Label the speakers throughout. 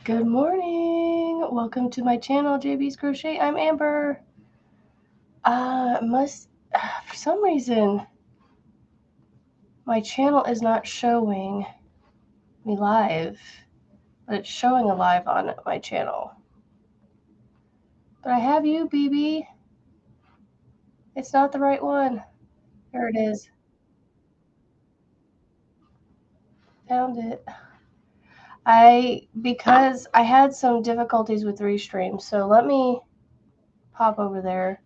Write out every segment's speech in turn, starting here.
Speaker 1: Good morning. Welcome to my channel, JB's Crochet. I'm Amber. For some reason, my channel is not showing me live, but it's showing a live on my channel. But I have you, BB. It's not the right one. Here it is. Found it. Because I had some difficulties with Restream, so let me pop over there.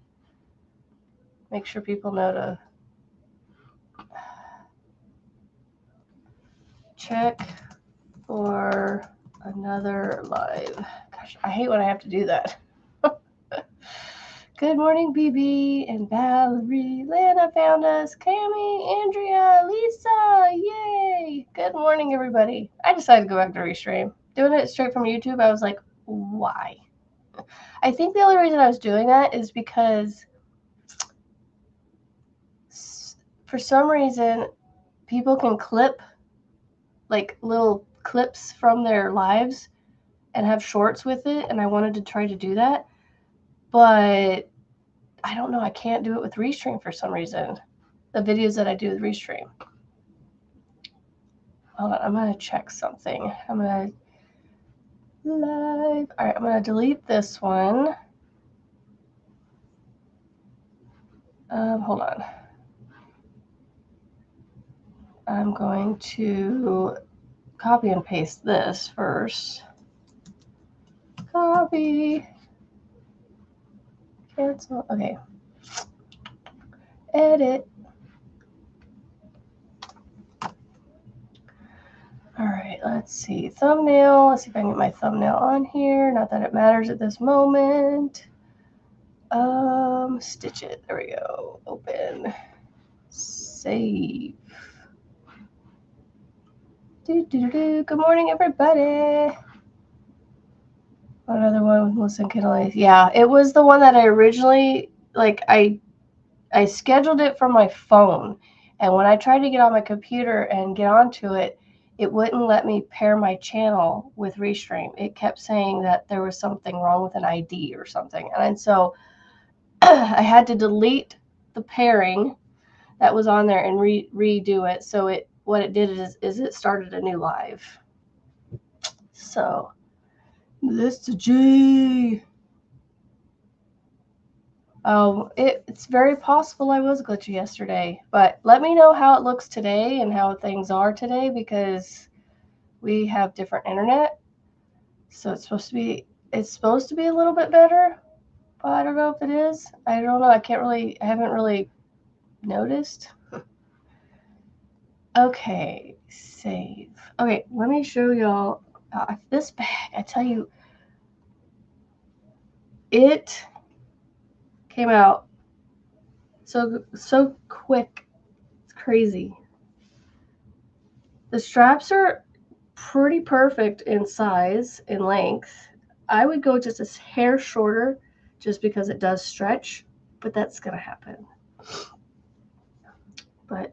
Speaker 1: Make sure people know to check for another live. Gosh, I hate when I have to do that. Good morning, BB and Valerie. Lana found us. Cami, Andrea, Lisa, yay! Good morning, everybody. I decided to go back to Restream. Doing it straight from YouTube, I was like, why? I think the only reason I was doing that is because for some reason, people can clip like little clips from their lives and have shorts with it, and I wanted to try to do that, but I don't know, I can't do it with Restream for some reason. The videos that I do with Restream. Hold on, I'm gonna check something. I'm gonna live. All right, I'm gonna delete this one. Hold on. I'm going to copy and paste this first. Copy. Cancel. Okay. Edit. All right, let's see. Thumbnail. Let's see if I can get my thumbnail on here. Not that it matters at this moment. Stitch it. There we go. Open. Save. Good morning, everybody. Another one with Melissa and Kinley. Yeah, it was the one that I originally, I scheduled it from my phone. And when I tried to get on my computer and get onto it, it wouldn't let me pair my channel with Restream. It kept saying that there was something wrong with an ID or something. And so I had to delete the pairing that was on there and redo it. So what it did is it started a new live. So Mr. G. It's very possible I was glitchy yesterday, but let me know how it looks today and how things are today, because we have different internet. So it's supposed to be a little bit better, but I don't know if it is. I don't know. I haven't really noticed. Okay, save. Okay, let me show y'all this bag. I tell you, it came out so quick. It's crazy. The straps are pretty perfect in size and length. I would go just a hair shorter just because it does stretch, but that's gonna happen. But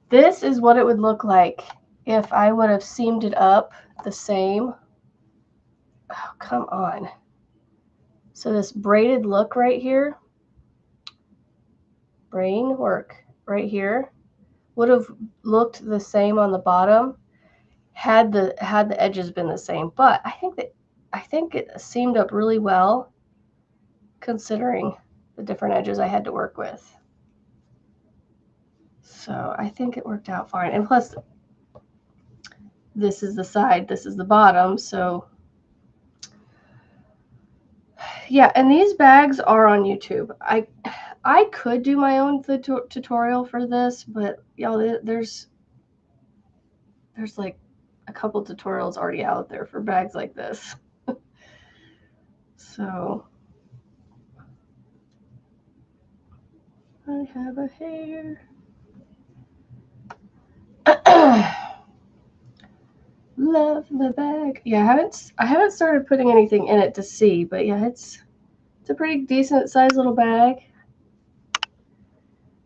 Speaker 1: this is what it would look like if I would have seamed it up the same. Oh, come on. So this braided look right here, braiding work right here, would have looked the same on the bottom had the edges been the same. But I think it seamed up really well considering the different edges I had to work with. So I think it worked out fine. And plus, this is the side, this is the bottom. So yeah, and these bags are on YouTube. I could do my own tutorial for this, but y'all, there's like a couple tutorials already out there for bags like this. So I have a hair. Love the bag. Yeah, I haven't started putting anything in it to see, but yeah, it's a pretty decent sized little bag.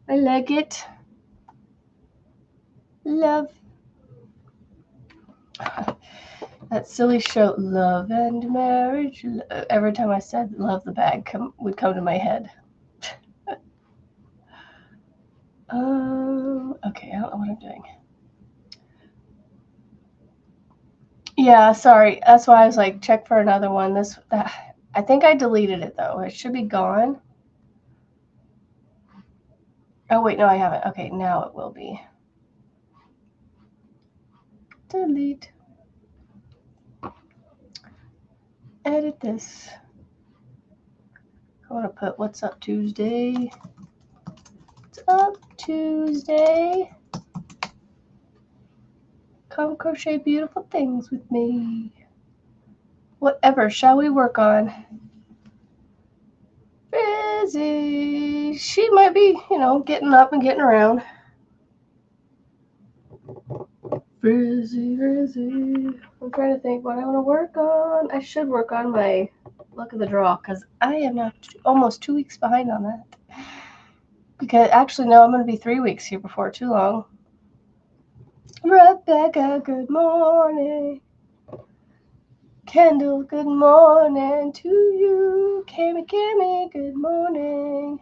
Speaker 1: I like it. Love. That silly show, Love and Marriage. Every time I said love the bag would come to my head. Okay, I don't know what I'm doing. Yeah, sorry. That's why I was like, check for another one. I think I deleted it though. It should be gone. Oh wait, no, I haven't. Okay, now it will be. Delete. Edit this. I want to put what's up Tuesday. What's up Tuesday? Come crochet beautiful things with me. Whatever shall we work on? Busy. She might be, getting up and getting around. Busy. I'm trying to think what I want to work on. I should work on my look of the draw because I am now almost 2 weeks behind on that. Because actually, no, I'm going to be 3 weeks here before too long. Rebecca, good morning. Kendall, good morning to you. Kimmy, good morning.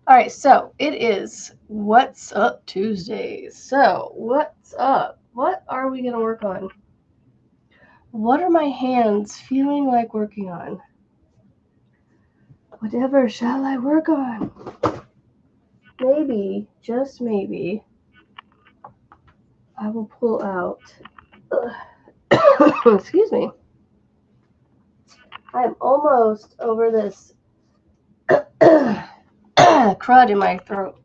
Speaker 1: All right, so it is What's Up Tuesday. So, what's up? What are we going to work on? What are my hands feeling like working on? Whatever shall I work on? Maybe, just maybe, I will pull out. Excuse me. I'm almost over this crud in my throat.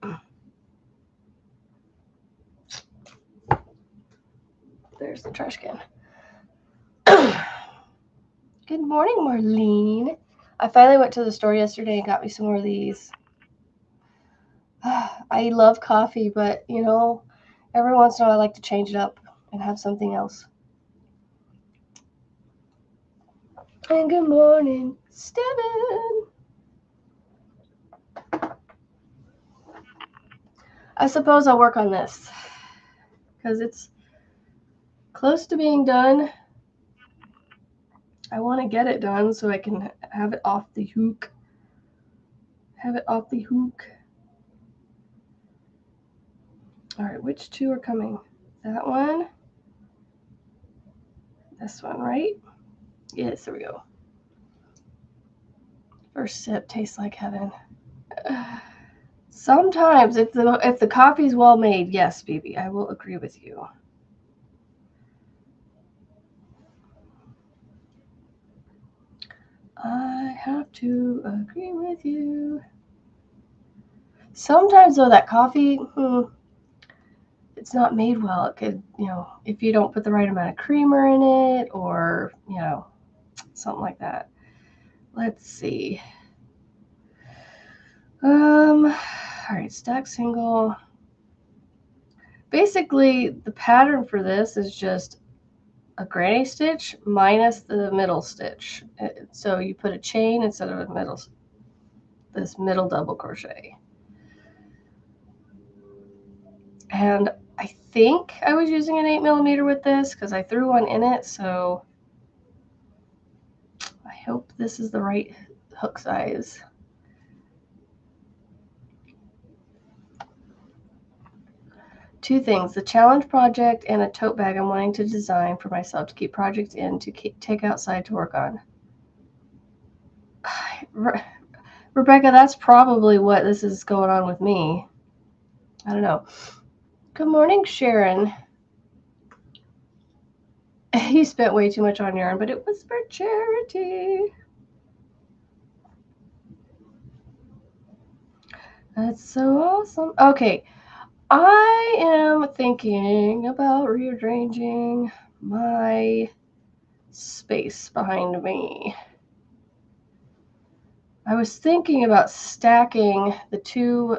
Speaker 1: There's the trash can. Good morning, Marlene. I finally went to the store yesterday and got me some more of these. I love coffee, but, every once in a while I like to change it up and have something else. And good morning, Steven. I suppose I'll work on this because it's close to being done. I want to get it done so I can have it off the hook. All right, which two are coming? That one? This one, right? Yes, there we go. First sip tastes like heaven. Sometimes, if the coffee's well made, yes, baby, I will agree with you. I have to agree with you. Sometimes, though, that coffee, it's not made well. It could, if you don't put the right amount of creamer in it or, something like that. Let's see. All right, stack single. Basically, the pattern for this is just a granny stitch minus the middle stitch. So you put a chain instead of this middle double crochet. And I think I was using an 8mm with this because I threw one in it, so I hope this is the right hook size. Two things, the challenge project and a tote bag I'm wanting to design for myself to keep projects in to take outside to work on. Rebecca, that's probably what this is going on with me. I don't know. Good morning, Sharon. You spent way too much on yarn, but it was for charity. That's so awesome. Okay, I am thinking about rearranging my space behind me. I was thinking about stacking the two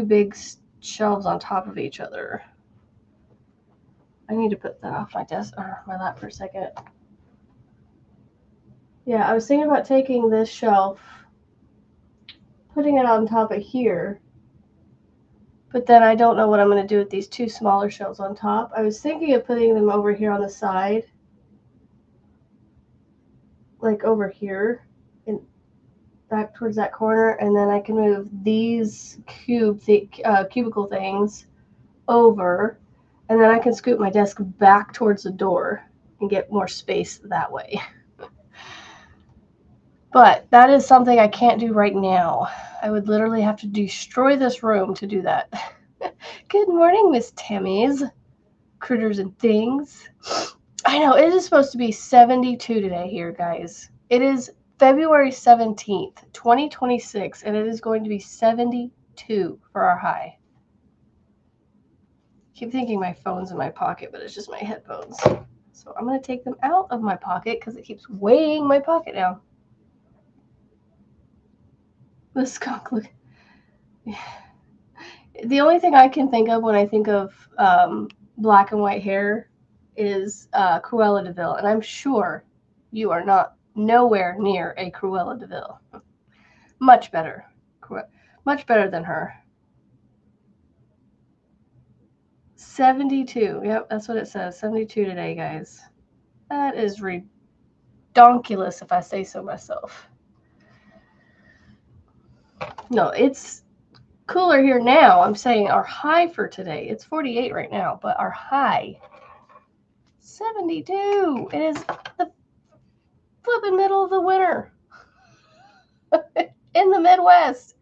Speaker 1: big shelves on top of each other. I need to put that off my desk or my lap for a second. Yeah, I was thinking about taking this shelf, putting it on top of here, But then I don't know what I'm going to do with these two smaller shells on top. I was thinking of putting them over here on the side. Like over here. And back towards that corner. And then I can move these cubicle things over. And then I can scoot my desk back towards the door and get more space that way. But that is something I can't do right now. I would literally have to destroy this room to do that. Good morning, Miss Tammy's Critters and Things. I know, it is supposed to be 72 today here, guys. It is February 17th, 2026, and it is going to be 72 for our high. I keep thinking my phone's in my pocket, but it's just my headphones. So I'm going to take them out of my pocket because it keeps weighing my pocket down. The skunk look. The only thing I can think of when I think of black and white hair is Cruella de Vil, and I'm sure you are nowhere near a Cruella de Vil. Much better. Much better than her. 72. Yep, that's what it says. 72 today, guys. That is redonkulous if I say so myself. No, it's cooler here now. I'm saying our high for today. It's 48 right now, but our high 72. It is the flipping middle of the winter in the Midwest.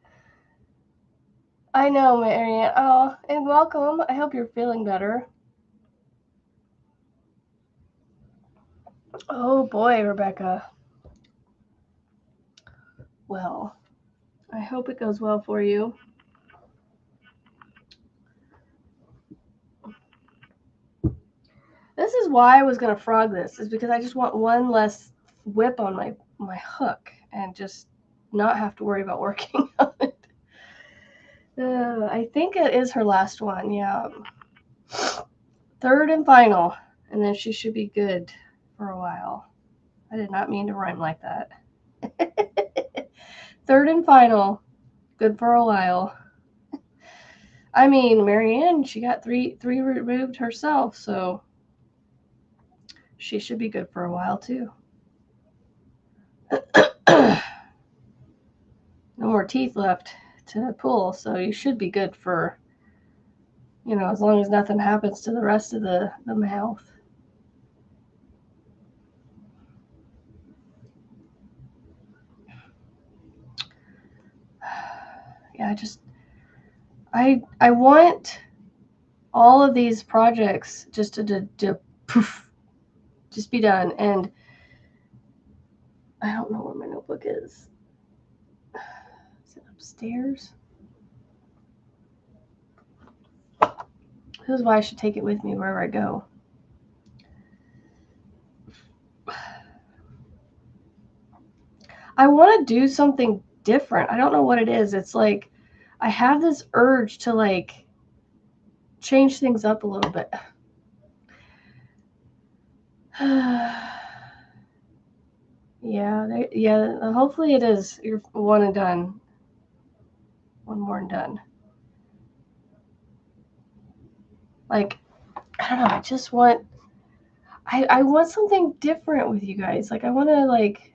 Speaker 1: I know, Marianne. Oh, and welcome. I hope you're feeling better. Oh boy, Rebecca. Well, I hope it goes well for you. This is why I was going to frog this, is because I just want one less whip on my hook and just not have to worry about working on it. I think it is her last one, yeah. Third and final, and then she should be good for a while. I did not mean to rhyme like that. Third and final, good for a while. I mean, Marianne, she got three removed herself, so she should be good for a while too. No more teeth left to pull, so you should be good for, as long as nothing happens to the rest of the mouth. Yeah, I want all of these projects just to poof, just be done. And I don't know where my notebook is. Is it upstairs? This is why I should take it with me wherever I go. I want to do something different. I don't know what it is. It's like I have this urge to like change things up a little bit. Yeah. Hopefully it is. You're one and done. One more and done. Like, I don't know. I just want. I want something different with you guys. Like, I want to like.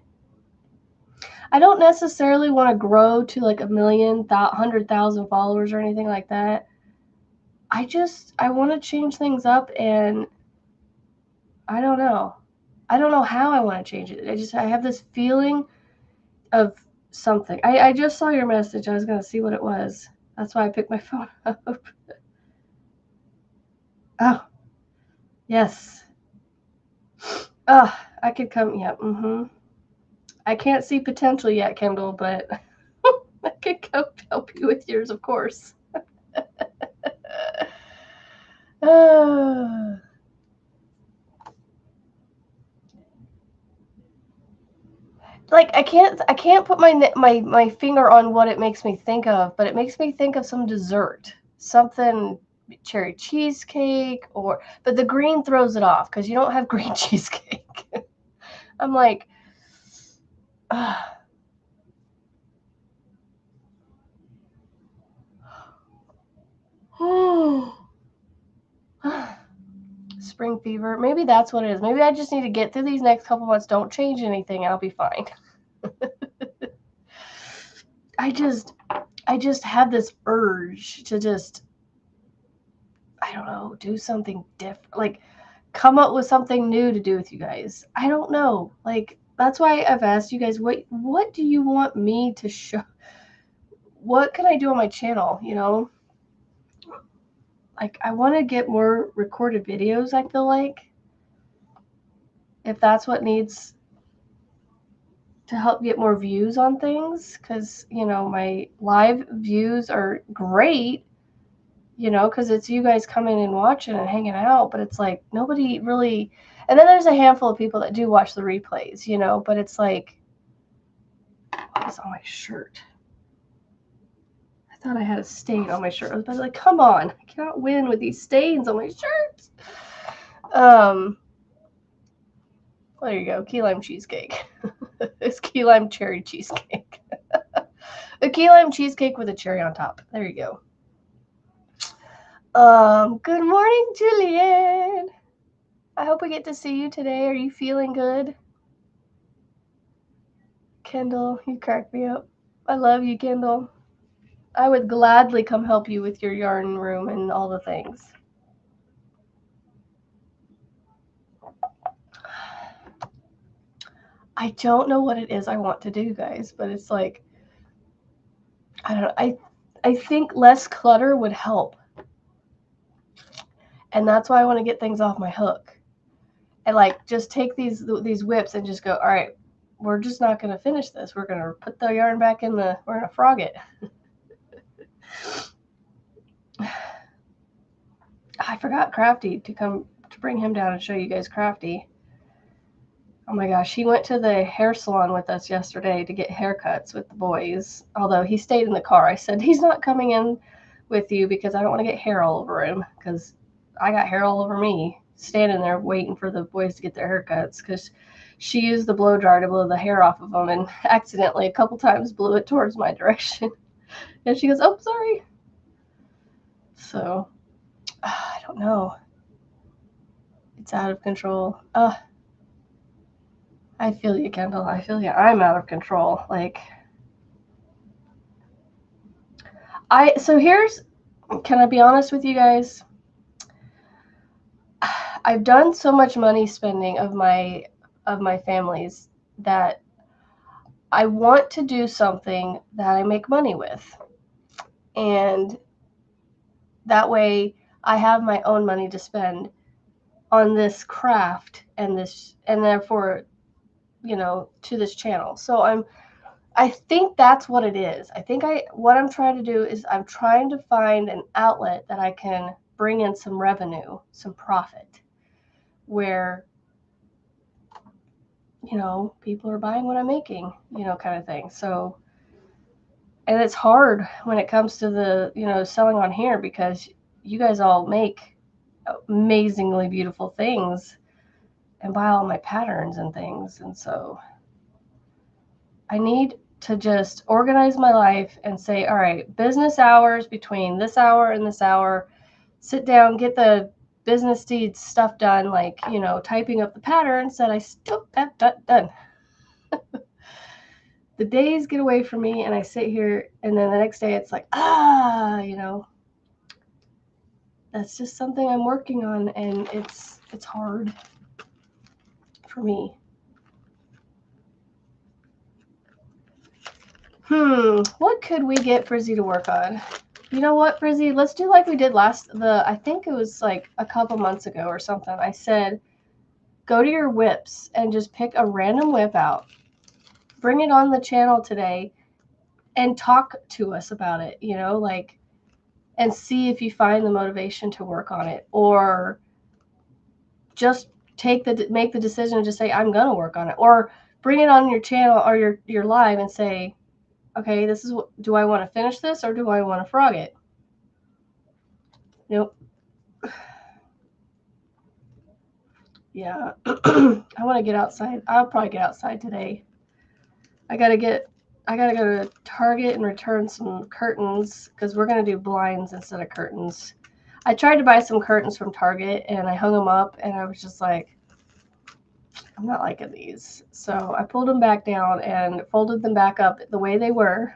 Speaker 1: I don't necessarily want to grow to like 100,000 followers or anything like that. I want to change things up, and I don't know. I don't know how I want to change it. I have this feeling of something. I just saw your message. I was going to see what it was. That's why I picked my phone up. Oh, yes. Oh, I could come. Yeah. I can't see potential yet, Kendall, but I could come help you with yours, of course. Like I can't put my finger on what it makes me think of, but it makes me think of some dessert, something cherry cheesecake, but the green throws it off because you don't have green cheesecake. I'm like, spring fever. Maybe that's what it is. Maybe I just need to get through these next couple months. Don't change anything. I'll be fine. I just have this urge to just, I don't know, do something different. Like, come up with something new to do with you guys. I don't know. Like, that's why I've asked you guys, what do you want me to show? What can I do on my channel, you know? Like, I want to get more recorded videos, I feel like. If that's what needs to help get more views on things, because, you know, my live views are great, you know, because it's you guys coming and watching and hanging out, but it's like nobody really, and then there's a handful of people that do watch the replays, you know, but it's like, what is on my shirt? I thought I had a stain on my shirt. I was about to like, come on, I cannot win with these stains on my shirts. There you go, key lime cheesecake. It's key lime cherry cheesecake. A key lime cheesecake with a cherry on top. There you go. Good morning, Julian. I hope we get to see you today. Are you feeling good? Kendall, you crack me up. I love you, Kendall. I would gladly come help you with your yarn room and all the things. I don't know what it is I want to do, guys, but it's like, I don't know. I think less clutter would help. And that's why I want to get things off my hook. And like just take these whips and just go, all right, we're just not going to finish this. We're going to put the yarn back in we're going to frog it. I forgot Crafty to bring him down and show you guys Crafty. Oh my gosh, he went to the hair salon with us yesterday to get haircuts with the boys. Although he stayed in the car. I said, he's not coming in with you because I don't want to get hair all over him, because I got hair all over me standing there waiting for the boys to get their haircuts, because she used the blow dryer to blow the hair off of them and accidentally a couple times blew it towards my direction. And she goes, oh, sorry. So, I don't know. It's out of control. I feel you, Kendall. I feel you. I'm out of control. Like, can I be honest with you guys? I've done so much money spending of my family's that I want to do something that I make money with. And that way I have my own money to spend on this craft and therefore, you know, to this channel. So I think that's what it is. I think what I'm trying to do is I'm trying to find an outlet that I can bring in some revenue, some profit, where, you know, people are buying what I'm making, you know, kind of thing. So, and it's hard when it comes to the, you know, selling on here, because you guys all make amazingly beautiful things and buy all my patterns and things. And so I need to just organize my life and say, all right, business hours between this hour and this hour, sit down, get the business deeds stuff done, like, you know, typing up the patterns that I still have done. The days get away from me and I sit here, and then the next day it's like, you know, that's just something I'm working on, and it's hard for me. What could we get Frizzy to work on? You know what, Frizzy? Let's do like we did I think it was like a couple months ago or something. I said, go to your whips and just pick a random whip out. Bring it on the channel today and talk to us about it, you know, like, and see if you find the motivation to work on it, or just make the decision and just say, I'm going to work on it, or bring it on your channel or your live and say, okay, this is do I want to finish this or do I want to frog it? Nope. Yeah. I want to get outside. I'll probably get outside today. I gotta go to Target and return some curtains, because we're gonna do blinds instead of curtains. I tried to buy some curtains from Target and I hung them up and I was just like, I'm not liking these. So I pulled them back down and folded them back up the way they were.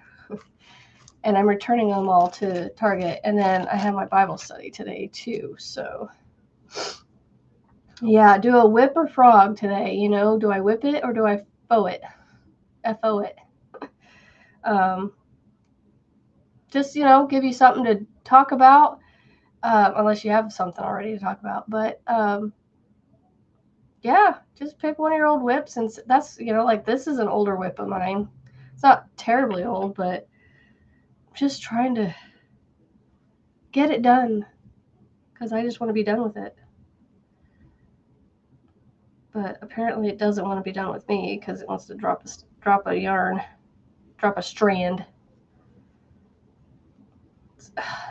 Speaker 1: And I'm returning them all to Target. And then I have my Bible study today too. So yeah, do a whip or frog today. You know, do I whip it or do I faux it? F-O it. Just, you know, give you something to talk about. Unless you have something already to talk about. But yeah, just pick one of your old whips. And that's, you know, like this is an older whip of mine. It's not terribly old, but I'm just trying to get it done because I just want to be done with it. But apparently it doesn't want to be done with me because it wants to drop a yarn, drop a strand,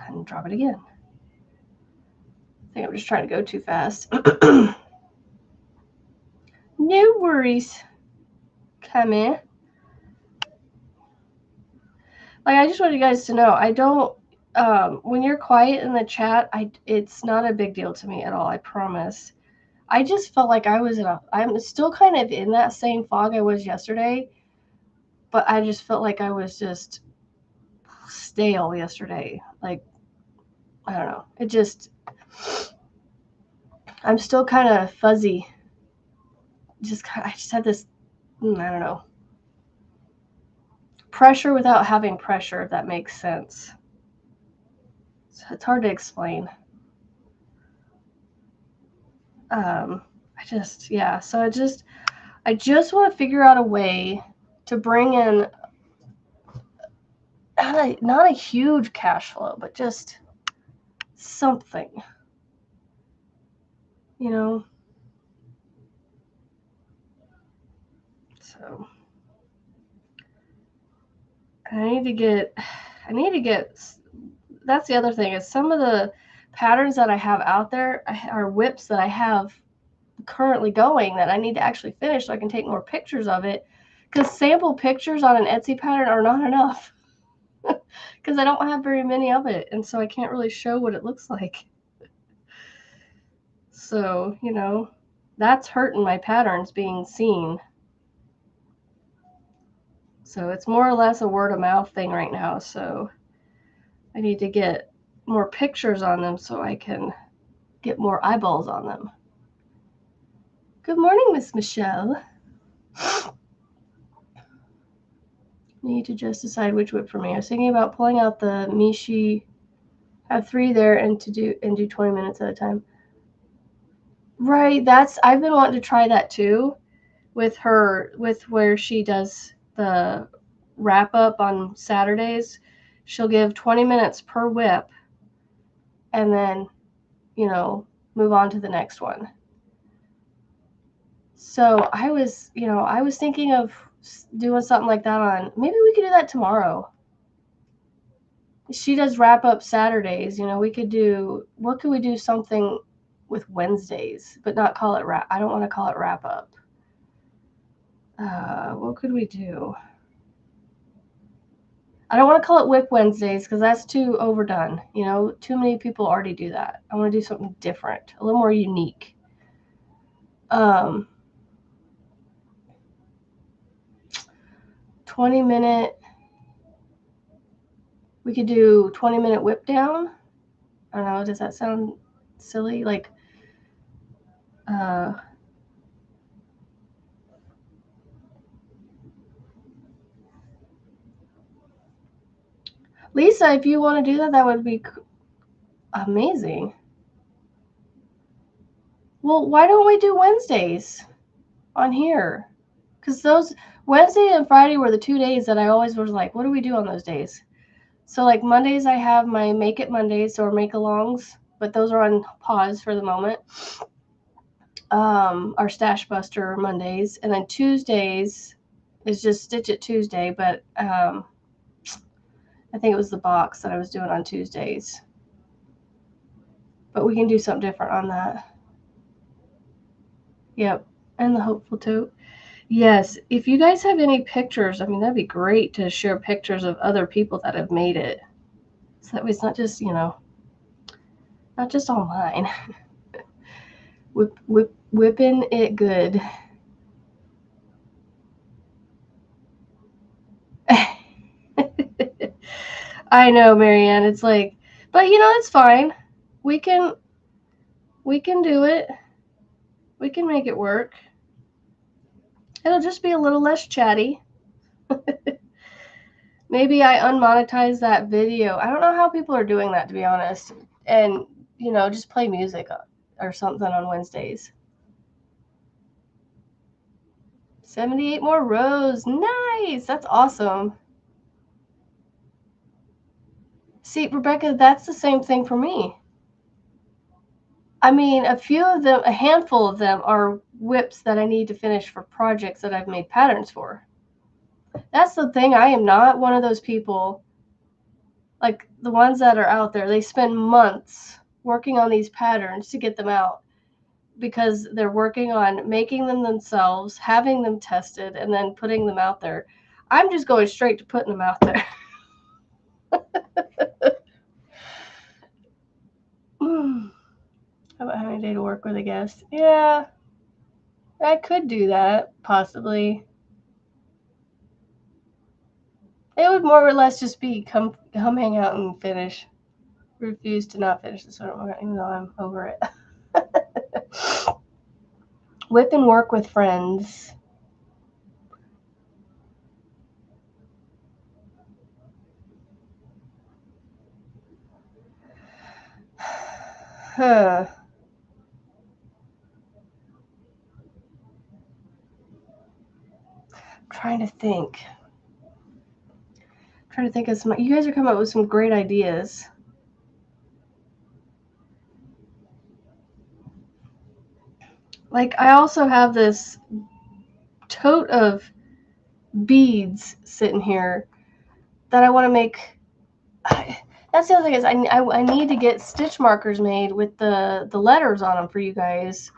Speaker 1: and drop it again. I think I'm just trying to go too fast. No worries. Come in. Like, I just want you guys to know, I don't, when you're quiet in the chat, it's not a big deal to me at all, I promise. I just felt like I'm still kind of in that same fog I was yesterday, but I just felt like I was just stale yesterday. Like, I don't know. I'm still kind of fuzzy. I just had this, I don't know, pressure without having pressure, if that makes sense. It's hard to explain. I just want to figure out a way to bring in not a huge cash flow, but just something, you know. So I need to get. That's the other thing is some of the patterns that I have out there are whips that I have currently going that I need to actually finish so I can take more pictures of it, because sample pictures on an Etsy pattern are not enough because I don't have very many of it, and so I can't really show what it looks like. So, you know, that's hurting my patterns being seen. So it's more or less a word of mouth thing right now, so I need to get more pictures on them so I can get more eyeballs on them. Good morning, Miss Michelle. Need to just decide which whip for me. I was thinking about pulling out the Mishi, have 3 there, and do 20 minutes at a time. Right, I've been wanting to try that too, with where she does the wrap up on Saturdays. She'll give 20 minutes per whip, and then, you know, move on to the next one. So I was thinking of doing something like that on, maybe we could do that tomorrow. She does wrap up Saturdays, you know, what could we do something with Wednesdays, but not call it wrap. I don't want to call it wrap up. What could we do? I don't want to call it Whip Wednesdays because that's too overdone. You know, too many people already do that. I want to do something different, a little more unique. 20-minute. We could do 20-minute whip down. I don't know. Does that sound silly? Like, Lisa, if you want to do that, that would be amazing. Well, why don't we do Wednesdays on here? Because those Wednesday and Friday were the 2 days that I always was like, what do we do on those days? So like Mondays, I have my Make It Mondays or Make Alongs, but those are on pause for the moment. Our Stash Buster Mondays, and then Tuesdays is just Stitch It Tuesday, but I think it was the box that I was doing on Tuesdays. But we can do something different on that. Yep, and the Hopeful Tote. Yes, if you guys have any pictures, I mean, that'd be great to share pictures of other people that have made it. So that way it's not just, you know, Not just all mine. Whipping it good. I know, Marianne. It's like, but it's fine. We can do it. We can make it work. It'll just be a little less chatty. Maybe I unmonetize that video. I don't know how people are doing that, to be honest. And, just play music or something on Wednesdays. 78 more rows. Nice. That's awesome. See, Rebecca, that's the same thing for me. I mean, a handful of them are whips that I need to finish for projects that I've made patterns for. That's the thing. I am not one of those people, like the ones that are out there. They spend months working on these patterns to get them out because they're working on making them themselves, having them tested, and then putting them out there. I'm just going straight to putting them out there. How about having a day to work with a guest? Yeah, I could do that, possibly. It would more or less just be come hang out and finish. Refuse to not finish this one, even though I'm over it. Whip and work with friends. Huh. I'm trying to think. Of some. You guys are coming up with some great ideas. Like, I also have this tote of beads sitting here that I want to make. That's the other thing is I need to get stitch markers made with the letters on them for you guys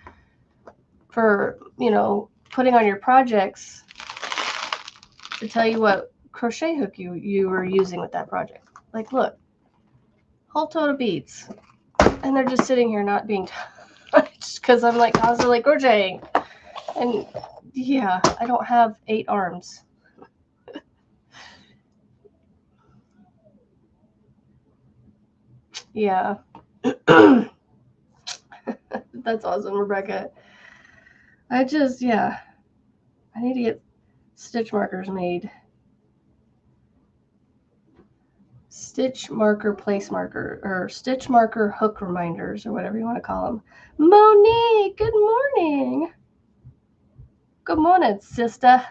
Speaker 1: for, putting on your projects to tell you what crochet hook you were using with that project. Like, look, whole tote of beads. And they're just sitting here not being touched because I'm like constantly crocheting. And yeah, I don't have 8 arms. Yeah. That's awesome, Rebecca. I need to get stitch markers made. Stitch marker place marker, or stitch marker hook reminders, or whatever you want to call them. Monique, good morning. Good morning, sister.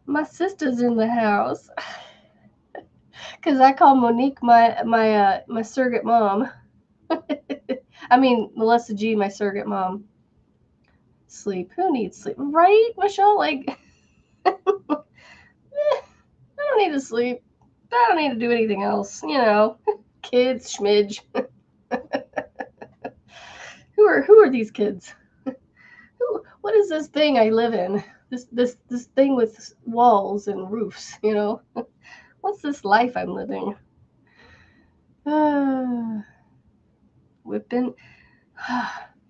Speaker 1: My sister's in the house. Because I call Monique my surrogate mom. I mean, Melissa G, my surrogate mom. Sleep. Who needs sleep? Right, Michelle? Like, I don't need to sleep. I don't need to do anything else. Kids, schmidge. Who are these kids? What is this thing I live in? This thing with walls and roofs. What's this life I'm living? Whipping.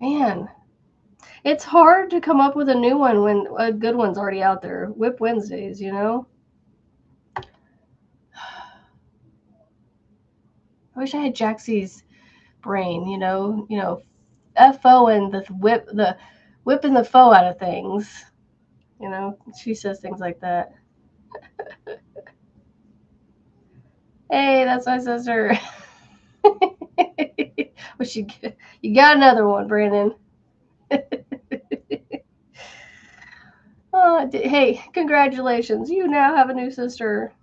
Speaker 1: Man, it's hard to come up with a new one when a good one's already out there. Whip Wednesdays, I wish I had Jaxie's brain, FO and the whipping the foe out of things. She says things like that. Hey, that's my sister. Well, you got another one, Brandon. Oh, hey, congratulations. You now have a new sister.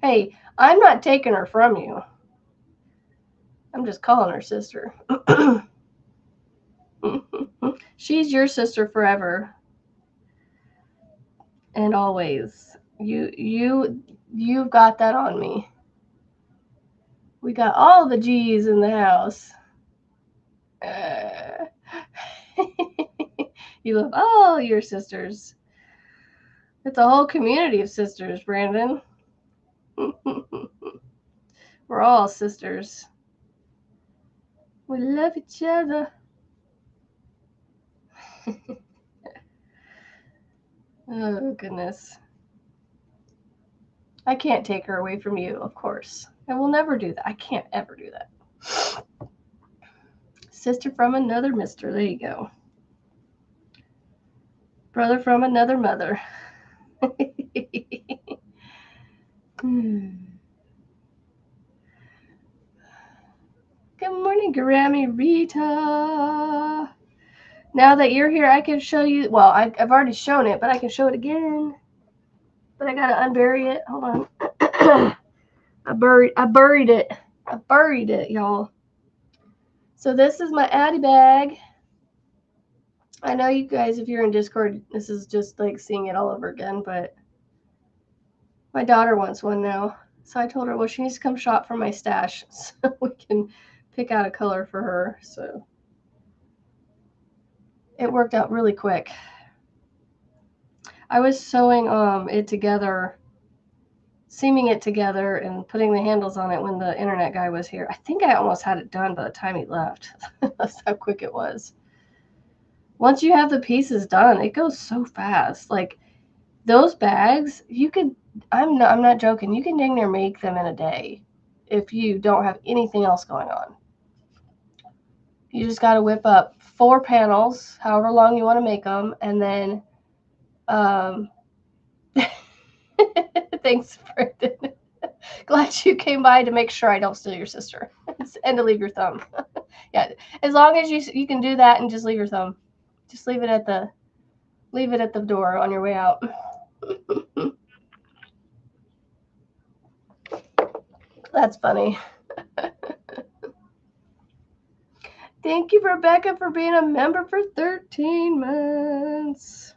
Speaker 1: Hey, I'm not taking her from you. I'm just calling her sister. She's your sister forever and always. You've got that on me. We got all the G's in the house. You love all your sisters. It's a whole community of sisters, Brandon. We're all sisters. We love each other. Oh, goodness. I can't take her away from you, of course. I will never do that. I can't ever do that. Sister from another mister. There you go. Brother from another mother. Good morning, Grammy Rita. Now that you're here, I can show you. Well, I've already shown it, but I can show it again. But I gotta unbury it. Hold on. I buried it. I buried it, y'all. So this is my Addy bag. I know you guys, if you're in Discord, this is just like seeing it all over again, but my daughter wants one now. So I told her, well, she needs to come shop for my stash so we can pick out a color for her. So it worked out really quick. I was sewing it together, seaming it together and putting the handles on it when the internet guy was here. I think I almost had it done by the time he left. That's how quick it was. Once you have the pieces done, it goes so fast. Like those bags, you could, I'm not joking, you can dang near make them in a day if you don't have anything else going on. You just got to whip up 4 panels, however long you want to make them, and then thanks, Brendan. Glad you came by to make sure I don't steal your sister and to leave your thumb. Yeah, as long as you can do that and just leave your thumb. Just leave it at the door on your way out. That's funny. Thank you, Rebecca, for being a member for 13 months.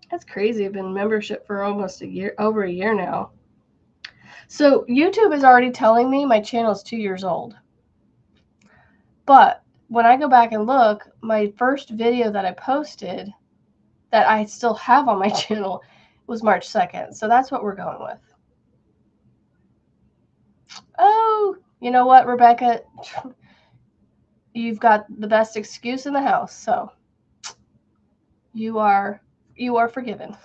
Speaker 1: That's crazy. I've been in membership for almost over a year now. So YouTube is already telling me my channel is 2 years old. But when I go back and look, my first video that I posted that I still have on my channel was March 2nd. So that's what we're going with. Oh, you know what, Rebecca? You've got the best excuse in the house. So you are forgiven.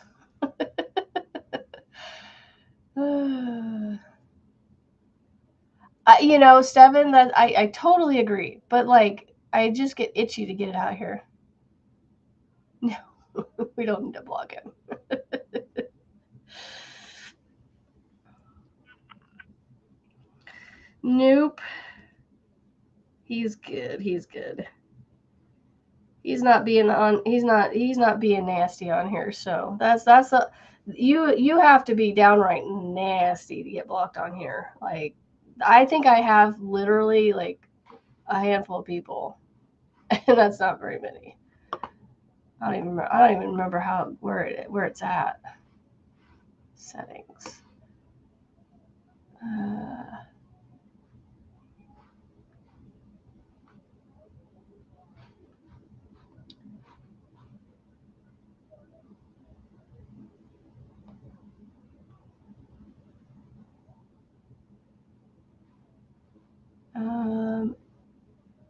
Speaker 1: Steven, that I totally agree. But like, I just get itchy to get it out of here. No, we don't need to block him. Nope. He's good. He's good. He's not being nasty on here. So you have to be downright nasty to get blocked on here. Like, I think I have literally like a handful of people, and that's not very many. I don't even remember where it's at. Settings.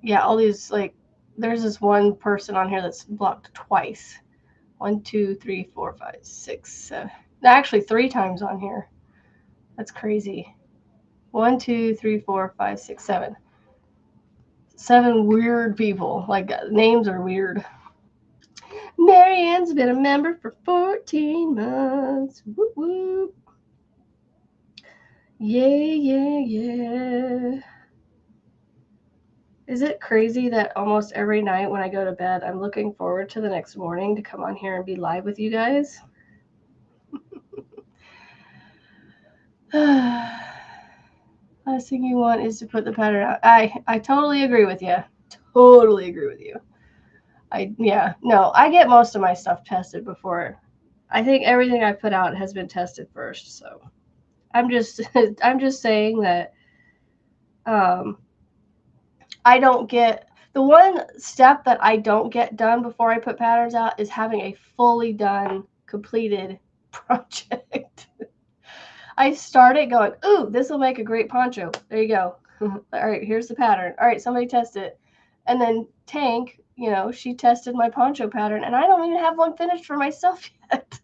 Speaker 1: Yeah, all these, like, there's this one person on here that's blocked twice. 1, 2, 3, 4, 5, 6, 7. Actually, 3 times on here. That's crazy. 1, 2, 3, 4, 5, 6, 7. 7 weird people. Like, names are weird. Marianne's been a member for 14 months. Whoop, whoop. Yeah. Is it crazy that almost every night when I go to bed, I'm looking forward to the next morning to come on here and be live with you guys? Last thing you want is to put the pattern out. I totally agree with you. Totally agree with you. I get most of my stuff tested before. I think everything I put out has been tested first. So I'm just saying that I don't get The one step that I don't get done before I put patterns out is having a fully done, completed project. I started going, ooh, this will make a great poncho. There you go. All right, here's the pattern. All right, somebody test it. And then Tank, she tested my poncho pattern, and I don't even have one finished for myself yet.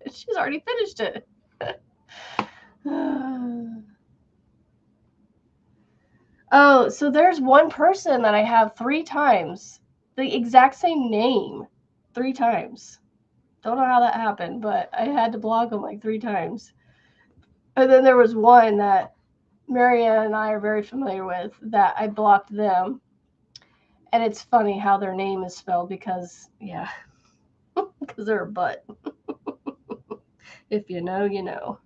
Speaker 1: She's already finished it. Oh, so there's one person that I have 3 times. The exact same name 3 times. Don't know how that happened, but I had to block them like 3 times. And then there was one that Marianne and I are very familiar with that I blocked them. And it's funny how their name is spelled because, yeah, because they're a butt. If you know, you know.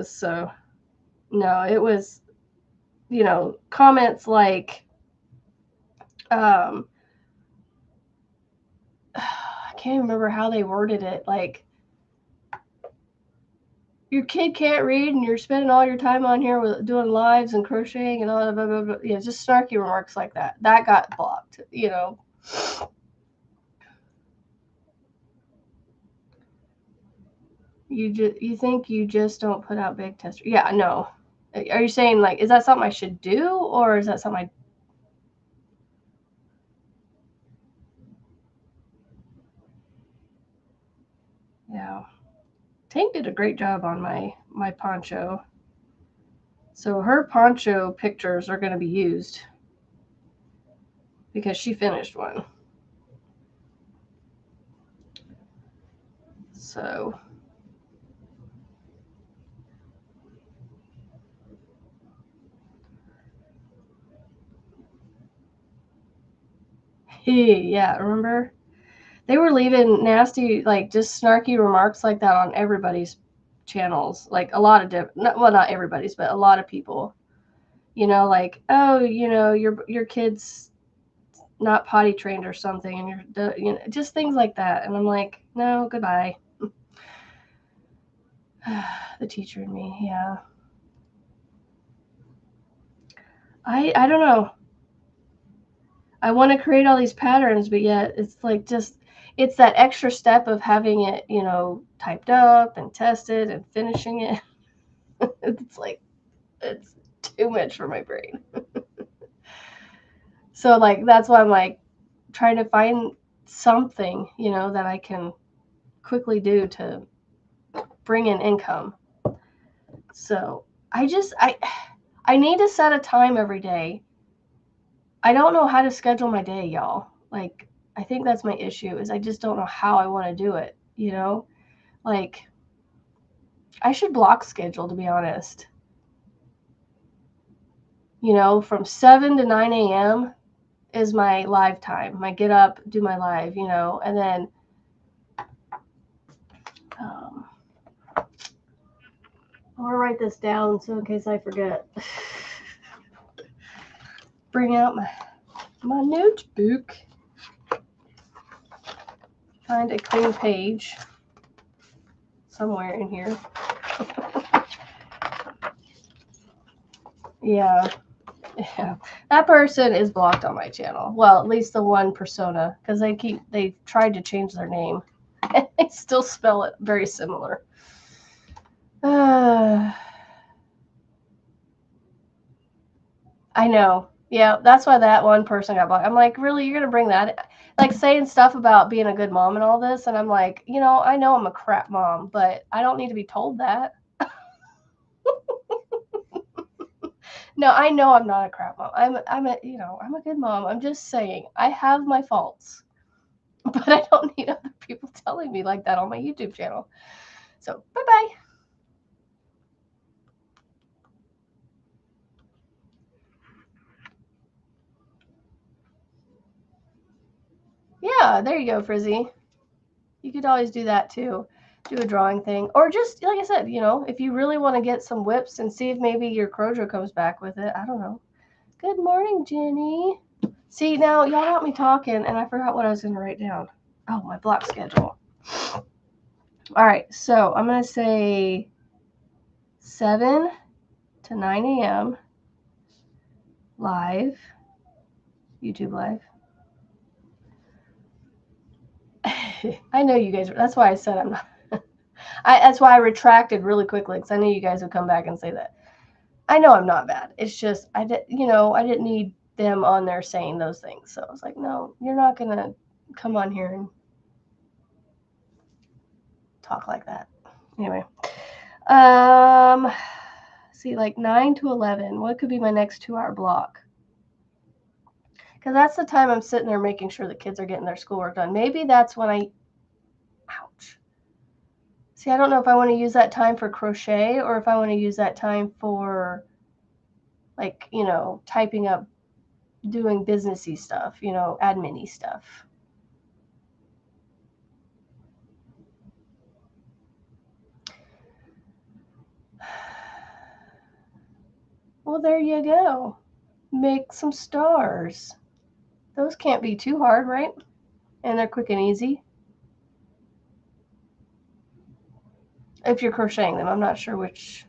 Speaker 1: So, no, it was, comments like, I can't remember how they worded it. Like, your kid can't read and you're spending all your time on here with doing lives and crocheting and all that, blah, blah, blah. Yeah, just snarky remarks like that. That got blocked, You think you just don't put out big testers? Yeah, no. Are you saying, like, is that something I should do, or is that something yeah. Tank did a great job on my poncho. So her poncho pictures are going to be used because she finished one. So yeah, remember? They were leaving nasty, like, just snarky remarks like that on everybody's channels. Like, a lot of not everybody's, but a lot of people. Like, oh, your kid's not potty trained or something, and just things like that. And I'm like, no, goodbye. The teacher in me, yeah. I don't know. I want to create all these patterns, but yet it's like it's that extra step of having it, typed up and tested and finishing it. It's like, it's too much for my brain. So, like, that's why I'm like trying to find something, that I can quickly do to bring in income. So I need to set a time every day. I don't know how to schedule my day, y'all. Like, I think that's my issue, is I just don't know how I want to do it, Like, I should block schedule, to be honest. From 7 to 9 a.m. is my live time. My get up, do my live, and then I want to write this down so in case I forget. Bring out my notebook. Find a clean page somewhere in here. Yeah. That person is blocked on my channel. Well, at least the one persona, because they tried to change their name. And they still spell it very similar. I know. Yeah, that's why that one person got blocked. I'm like, really? You're going to bring that? Like, saying stuff about being a good mom and all this. And I'm like, I know I'm a crap mom, but I don't need to be told that. No, I know I'm not a crap mom. I'm a good mom. I'm just saying I have my faults, but I don't need other people telling me like that on my YouTube channel. So, bye-bye. Yeah, there you go, Frizzy. You could always do that too. Do a drawing thing. Or just, like I said, if you really want to get some whips and see if maybe your Crochet comes back with it. I don't know. Good morning, Jenny. See, now y'all got me talking and I forgot what I was going to write down. Oh, my block schedule. All right, so I'm going to say 7 to 9 a.m. live. YouTube Live. I know you guys. That's why I said I'm not. That's why I retracted really quickly because I knew you guys would come back and say that. I know I'm not bad. It's just I didn't need them on there saying those things. So I was like, no, you're not gonna come on here and talk like that. Anyway, see, like 9 to 11. What could be my next 2-hour block? Because that's the time I'm sitting there making sure the kids are getting their schoolwork done. Maybe that's when ouch. See, I don't know if I want to use that time for crochet or if I want to use that time for, like, typing up, doing businessy stuff, admin-y stuff. Well, there you go. Make some stars. Those can't be too hard, right? And they're quick and easy. If you're crocheting them, I'm not sure which.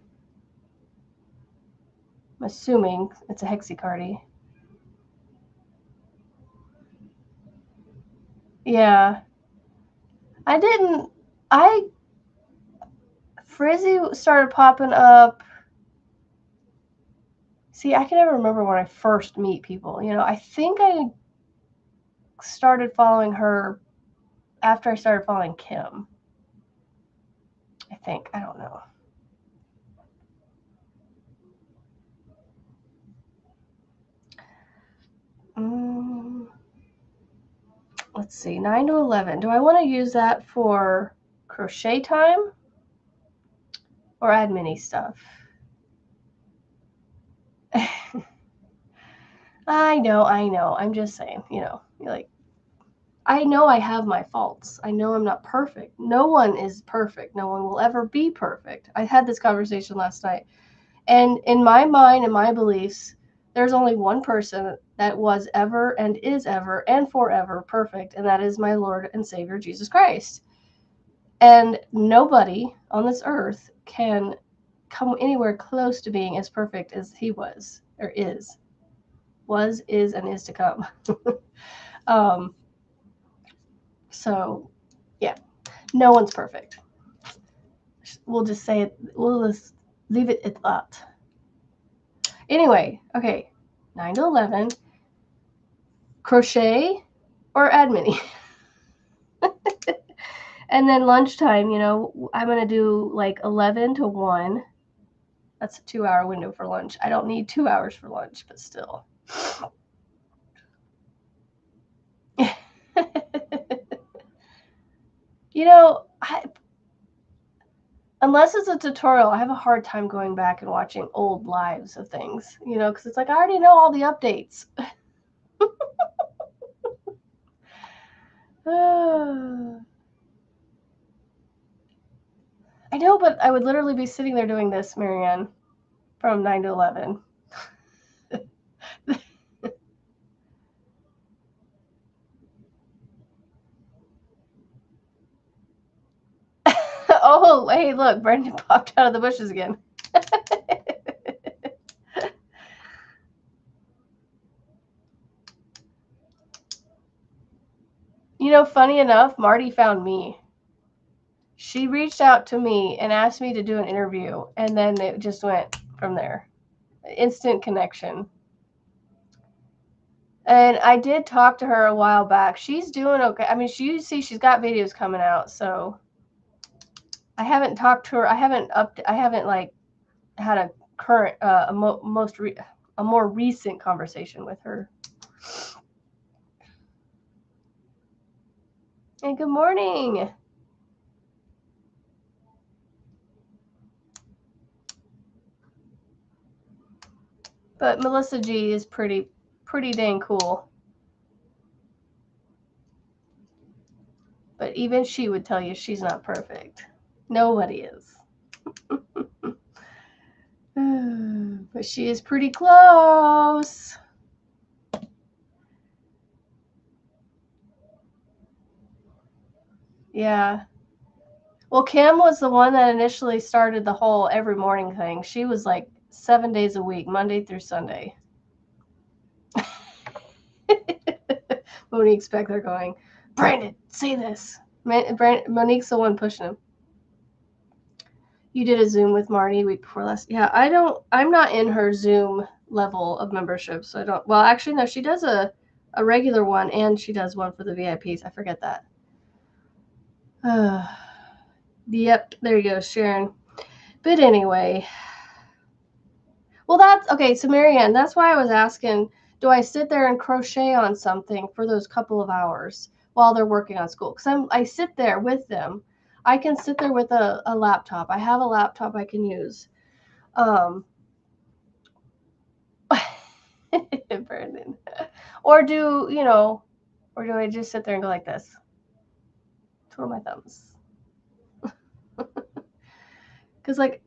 Speaker 1: I'm assuming it's a hexicardy. Yeah. Frizzy started popping up. See, I can never remember when I first meet people. I think I started following her after I started following Kim. I think. I don't know. Let's see. 9 to 11. Do I want to use that for crochet time or admin-y stuff? I know. I'm just saying, like, I know I have my faults. I know I'm not perfect. No one is perfect. No one will ever be perfect. I had this conversation last night. And in my mind and my beliefs, there's only one person that was ever and is ever and forever perfect, and that is my Lord and Savior, Jesus Christ. And nobody on this earth can come anywhere close to being as perfect as he was, or is, and is to come. So, yeah, no one's perfect. We'll just say it. We'll just leave it at that. Anyway, okay, 9 to 11. Crochet or admin-y. And then lunchtime, I'm going to do like 11 to 1. That's a 2-hour window for lunch. I don't need 2 hours for lunch, but still. Unless it's a tutorial, I have a hard time going back and watching old lives of things, because it's like I already know all the updates. I know, but I would literally be sitting there doing this, Marianne, from 9 to 11. Oh, hey, look, Brendan popped out of the bushes again. Funny enough, Marty found me. She reached out to me and asked me to do an interview, and then it just went from there. Instant connection. And I did talk to her a while back. She's doing okay. I mean, she's got videos coming out, so I haven't talked to her. I haven't like had a current a more recent conversation with her. Hey, good morning. But Melissa G is pretty dang cool. But even she would tell you she's not perfect. Nobody is. But she is pretty close. Yeah. Well, Kim was the one that initially started the whole every morning thing. She was like 7 days a week, Monday through Sunday. Monique's back there going, Brandon, say this. Monique's the one pushing him. You did a Zoom with Marty week before last. Yeah, I'm not in her Zoom level of membership, so I don't. Well, actually, no, she does a regular one, and she does one for the VIPs. I forget that. Yep, there you go, Sharon. But anyway, well, that's okay. So Marianne, that's why I was asking, do I sit there and crochet on something for those couple of hours while they're working on school? Because I sit there with them. I can sit there with a laptop. I have a laptop I can use. Brandon. Or do I just sit there and go like this? Twirl my thumbs. Because, I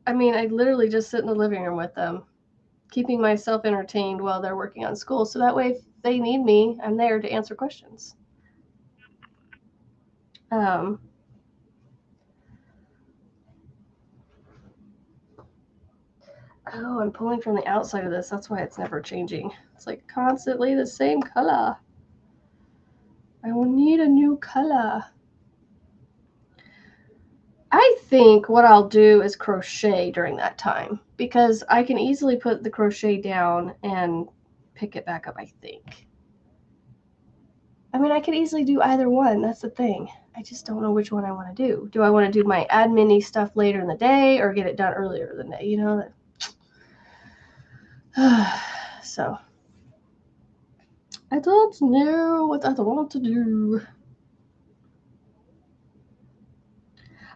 Speaker 1: literally just sit in the living room with them, keeping myself entertained while they're working on school. So that way, if they need me, I'm there to answer questions. Oh, I'm pulling from the outside of this. That's why it's never changing. It's like constantly the same color. I will need a new color. I think what I'll do is crochet during that time because I can easily put the crochet down and pick it back up, I think. I could easily do either one. That's the thing. I just don't know which one I want to do. Do I want to do my admin-y stuff later in the day or get it done earlier in the day? So I don't know what I want to do.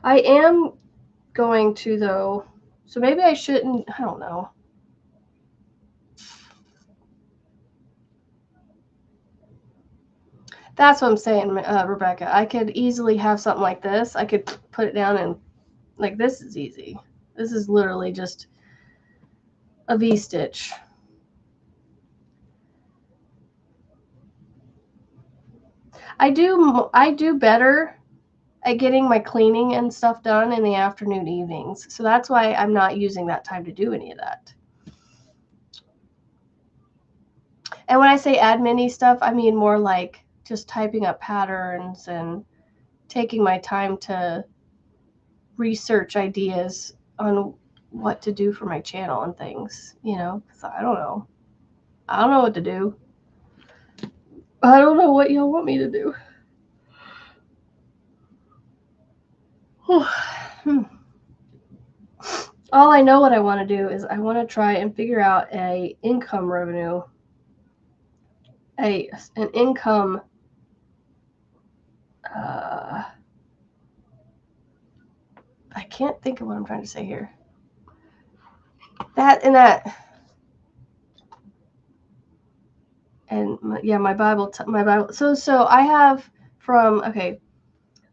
Speaker 1: I am going to, though, so maybe I shouldn't. I don't know. That's what I'm saying, Rebecca. I could easily have something like this. I could put it down and, this is easy. This is literally just a V-stitch. I do better at getting my cleaning and stuff done in the afternoon evenings. So that's why I'm not using that time to do any of that. And when I say admin-y stuff, I mean more like just typing up patterns and taking my time to research ideas on what to do for my channel and things, because I don't know. I don't know what to do. I don't know what y'all want me to do. All I know what I want to do is I want to try and figure out an income revenue, an income I can't think of what I'm trying to say here. My Bible. So I have from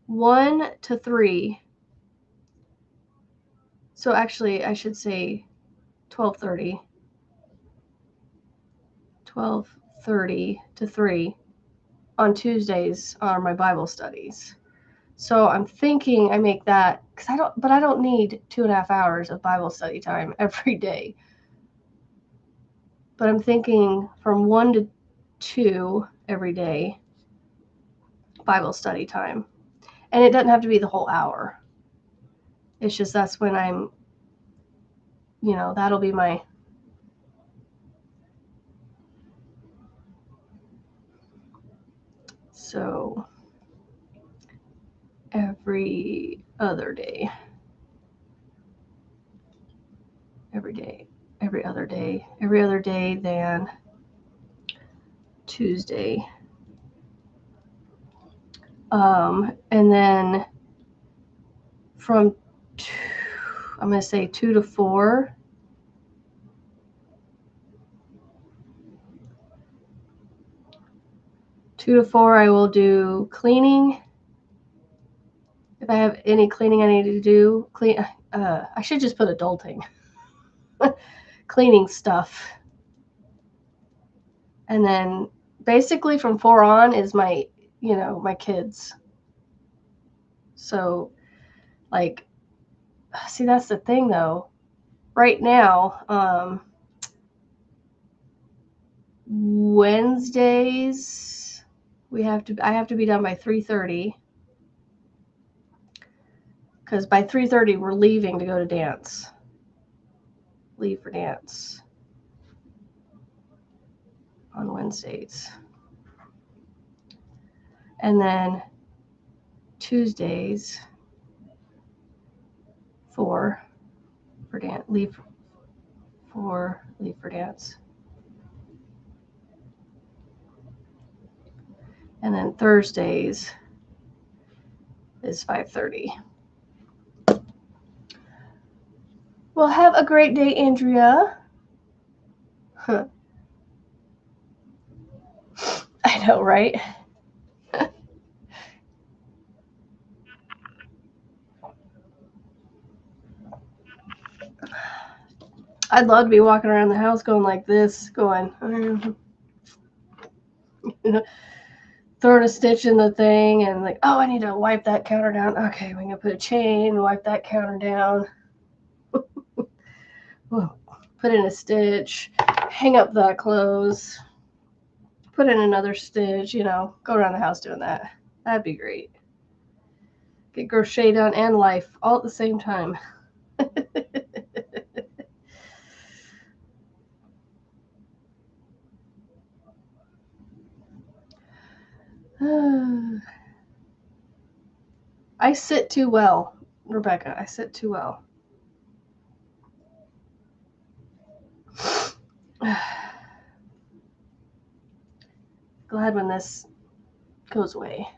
Speaker 1: 1 to 3. So actually, I should say 12:30. 12:30 to 3 on Tuesdays are my Bible studies. So I'm thinking I make that because I don't need 2.5 hours of Bible study time every day. But I'm thinking from 1 to 2 every day Bible study time. And it doesn't have to be the whole hour. It's just that's when I'm, that'll be my. So every other day. Every other day than Tuesday. And then from I'm going to say 2 to 4. I will do cleaning. If I have any cleaning I need to do, I should just put adulting. Cleaning stuff. And then basically from 4 on is my, my kids. So see, that's the thing though. Right now, Wednesdays, I have to be done by 3:30. Because by 3:30 we're leaving to go to dance. Leave for dance on Wednesdays. And then Tuesdays for dance. Leave for dance. And then Thursdays is 5:30. Well, have a great day, Andrea. Huh. I know, right? I'd love to be walking around the house going like this, going, throwing a stitch in the thing and like, oh, I need to wipe that counter down. Okay, we're going to put a chain, wipe that counter down. Put in a stitch, hang up the clothes, put in another stitch, go around the house doing that. That'd be great. Get crochet done and life all at the same time. I sit too well, Rebecca. I sit too well. Glad when this goes away.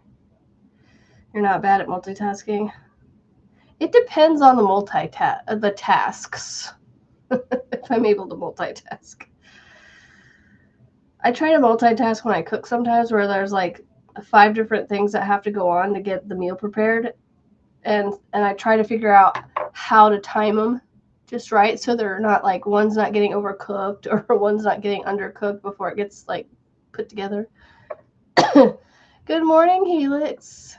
Speaker 1: You're not bad at multitasking. It depends on the tasks. If I'm able to multitask. I try to multitask when I cook sometimes, where there's like 5 different things that have to go on to get the meal prepared, and I try to figure out how to time them just right so they're not like one's not getting overcooked or one's not getting undercooked before it gets like put together. Good morning, Helix.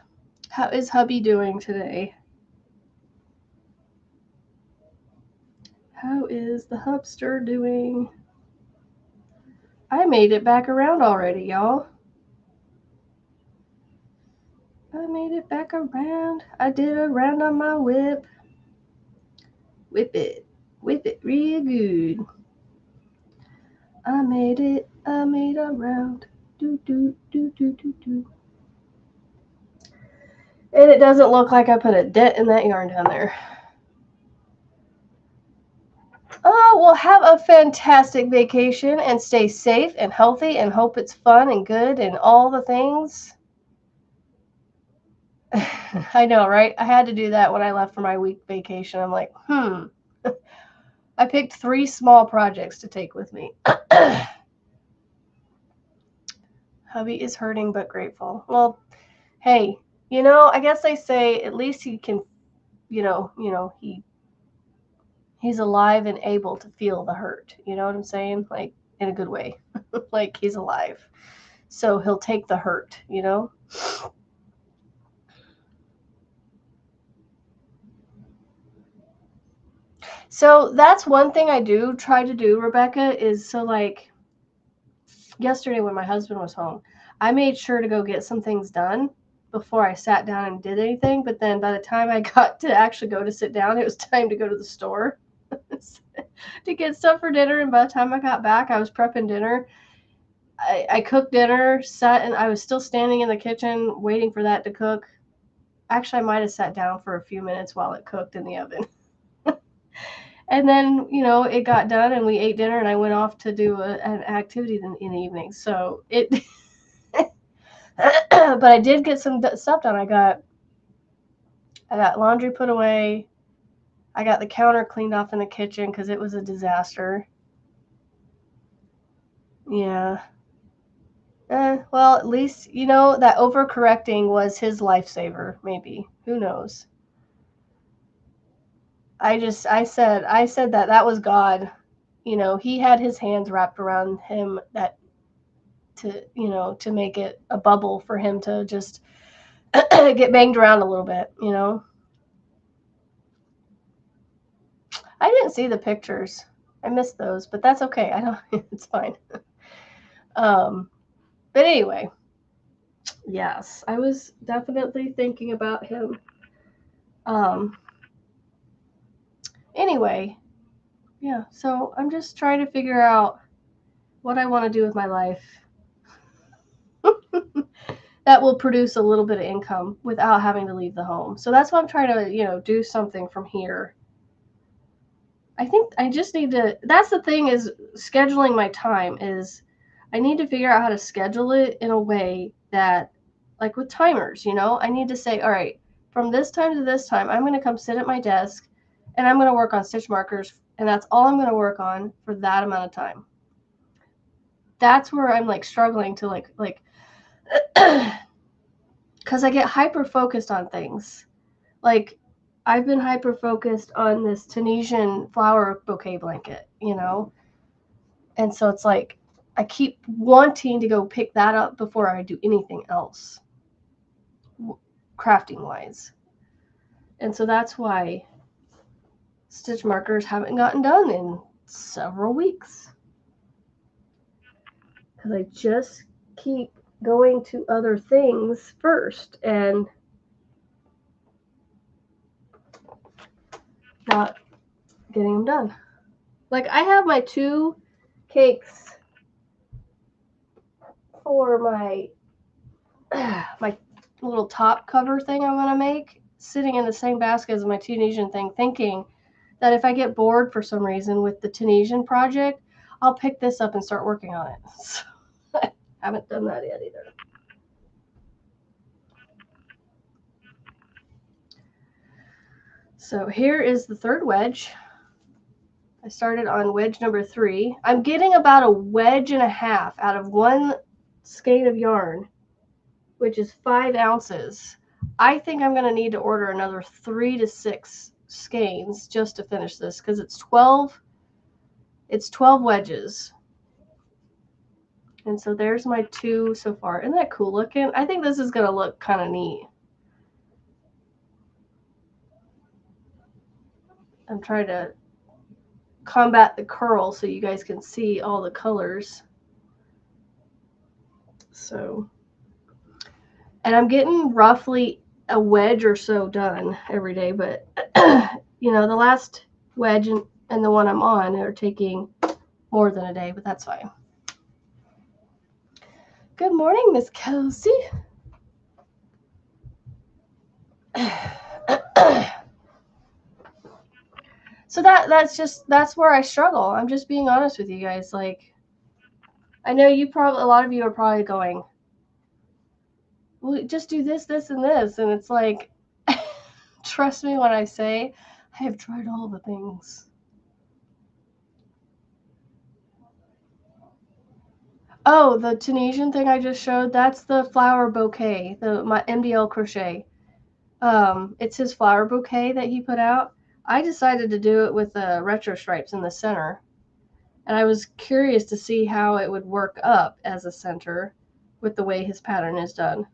Speaker 1: How is hubby doing today? How is the hubster doing? I made it back around already, y'all. I made it back around. I did a round on my whip. Whip it real good. I made a round. Do, do, do, do, do, do. And it doesn't look like I put a dent in that yarn down there. Oh, well, have a fantastic vacation and stay safe and healthy and hope it's fun and good and all the things. I know, right? I had to do that when I left for my week vacation. I'm like, I picked 3 small projects to take with me. Hubby is hurting but grateful. Well, hey, I guess they say at least he can, he's alive and able to feel the hurt. You know what I'm saying? Like, in a good way. Like, he's alive. So he'll take the hurt, So that's one thing I do try to do, Rebecca, is so like yesterday when my husband was home, I made sure to go get some things done before I sat down and did anything. But then by the time I got to actually go to sit down, it was time to go to the store to get stuff for dinner. And by the time I got back, I was prepping dinner. I cooked dinner, and I was still standing in the kitchen waiting for that to cook. Actually, I might have sat down for a few minutes while it cooked in the oven. And then, it got done and we ate dinner and I went off to do an activity in the evening. So it, but I did get some stuff done. I got laundry put away. I got the counter cleaned off in the kitchen because it was a disaster. Yeah. Well, at least, that overcorrecting was his lifesaver, maybe. Who knows? I said that was God. He had his hands wrapped around him to make it a bubble for him to just get banged around a little bit, I didn't see the pictures. I missed those, but that's okay. I don't, it's fine. But anyway, Yes, I was definitely thinking about him. Anyway, yeah, so I'm just trying to figure out what I want to do with my life that will produce a little bit of income without having to leave the home. So that's why I'm trying to, do something from here. I think I just need to, that's the thing is scheduling my time is I need to figure out how to schedule it in a way that, like with timers, I need to say, all right, from this time to this time, I'm going to come sit at my desk and I'm going to work on stitch markers. And that's all I'm going to work on for that amount of time. That's where I'm like struggling to like, because I get hyper focused on things. Like I've been hyper focused on this Tunisian flower bouquet blanket, and so it's like I keep wanting to go pick that up before I do anything else, crafting wise. And so that's why stitch markers haven't gotten done in several weeks. Because I just keep going to other things first and not getting them done. Like I have my 2 cakes for my my little top cover thing I want to make sitting in the same basket as my Tunisian thing, thinking that if I get bored for some reason with the Tunisian project, I'll pick this up and start working on it. So, I haven't done that yet either. So here is the 3rd wedge. I started on wedge number 3. I'm getting about a wedge and a half out of 1 skein of yarn, which is 5 ounces. I think I'm going to need to order another 3 to 6 skeins just to finish this because it's 12 wedges. And so there's my 2 so far. Isn't that cool looking? I think this is going to look kind of neat. I'm trying to combat the curl so you guys can see all the colors. So, and I'm getting roughly a wedge or so done every day, but the last wedge and the one I'm on are taking more than a day, but that's fine. Good morning, Miss Kelsey. So that's where I struggle. I'm just being honest with you guys. Like, I know a lot of you are probably going, well, just do this, this, and this. And it's like, trust me when I say I have tried all the things. Oh, the Tunisian thing I just showed, that's the flower bouquet, my MDL crochet. It's his flower bouquet that he put out. I decided to do it with the retro stripes in the center. And I was curious to see how it would work up as a center with the way his pattern is done.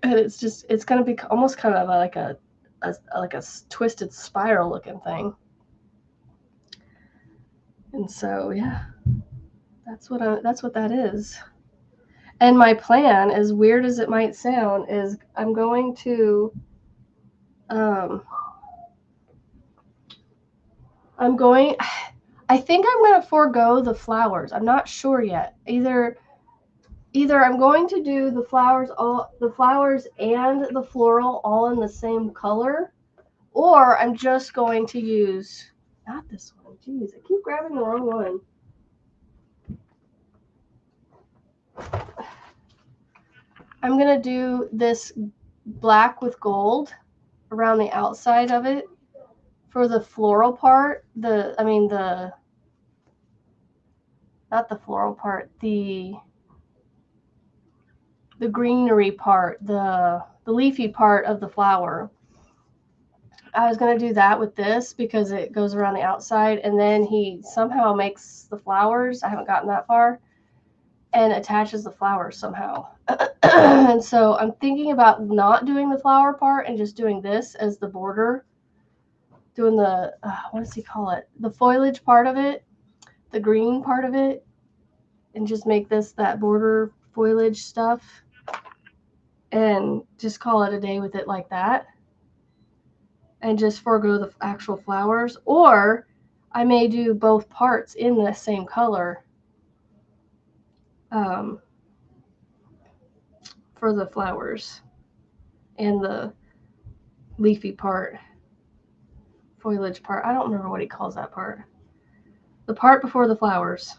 Speaker 1: And it's going to be almost kind of like a twisted spiral looking thing. And so, yeah, that's what that is. And my plan, as weird as it might sound, is I'm going to I think I'm going to forego the flowers. I'm not sure yet. Either I'm going to do the flowers and the floral all in the same color, or I'm just going to use not this one. Jeez, I keep grabbing the wrong one. I'm going to do this black with gold around the outside of it for the floral part. Not the floral part, the greenery part, the leafy part of the flower. I was going to do that with this because it goes around the outside, and then he somehow makes the flowers, I haven't gotten that far, and attaches the flowers somehow. And so I'm thinking about not doing the flower part and just doing this as the border, doing the, what does he call it? The foliage part of it, the green part of it, and just make this that border foliage stuff. and just call it a day with it like that and just forego the actual flowers. Or I may do both parts in the same color for the flowers and the leafy part, foliage part. I don't remember what he calls that part. The part before the flowers.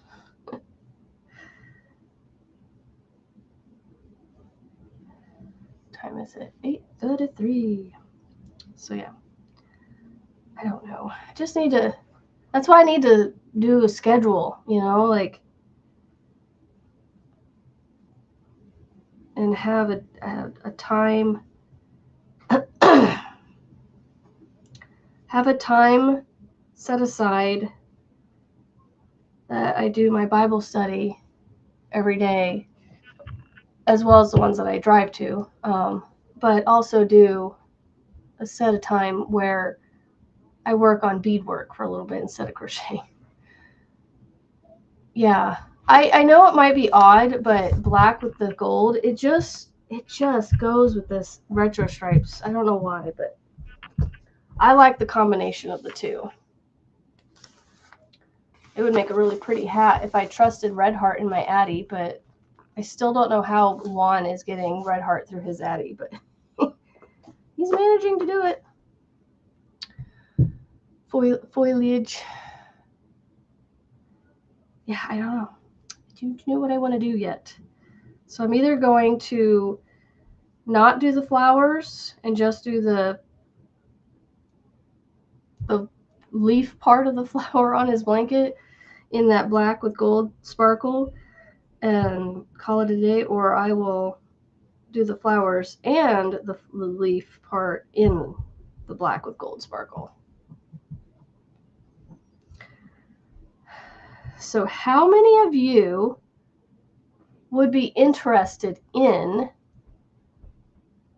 Speaker 1: Time is it? 8:33. So yeah. I don't know. I just need to, that's why I need to do a schedule, you know, like, and have a time, have a time set aside that I do my Bible study every day, as well as the ones that I drive to, but also do a set of time where I work on beadwork for a little bit instead of crocheting. Yeah, I know it might be odd, but black with the gold, it just goes with this retro stripes. I don't know why, but I like the combination of the two. It would make a really pretty hat if I trusted Red Heart in my Addy, but I still don't know how Juan is getting Red Heart through his Addy, but he's managing to do it. Foliage. Yeah, I don't know. I don't know what I want to do yet. So I'm either going to not do the flowers and just do the leaf part of the flower on his blanket in that black with gold sparkle and call it a day, or I will do the flowers and the leaf part in the black with gold sparkle. So how many of you would be interested in,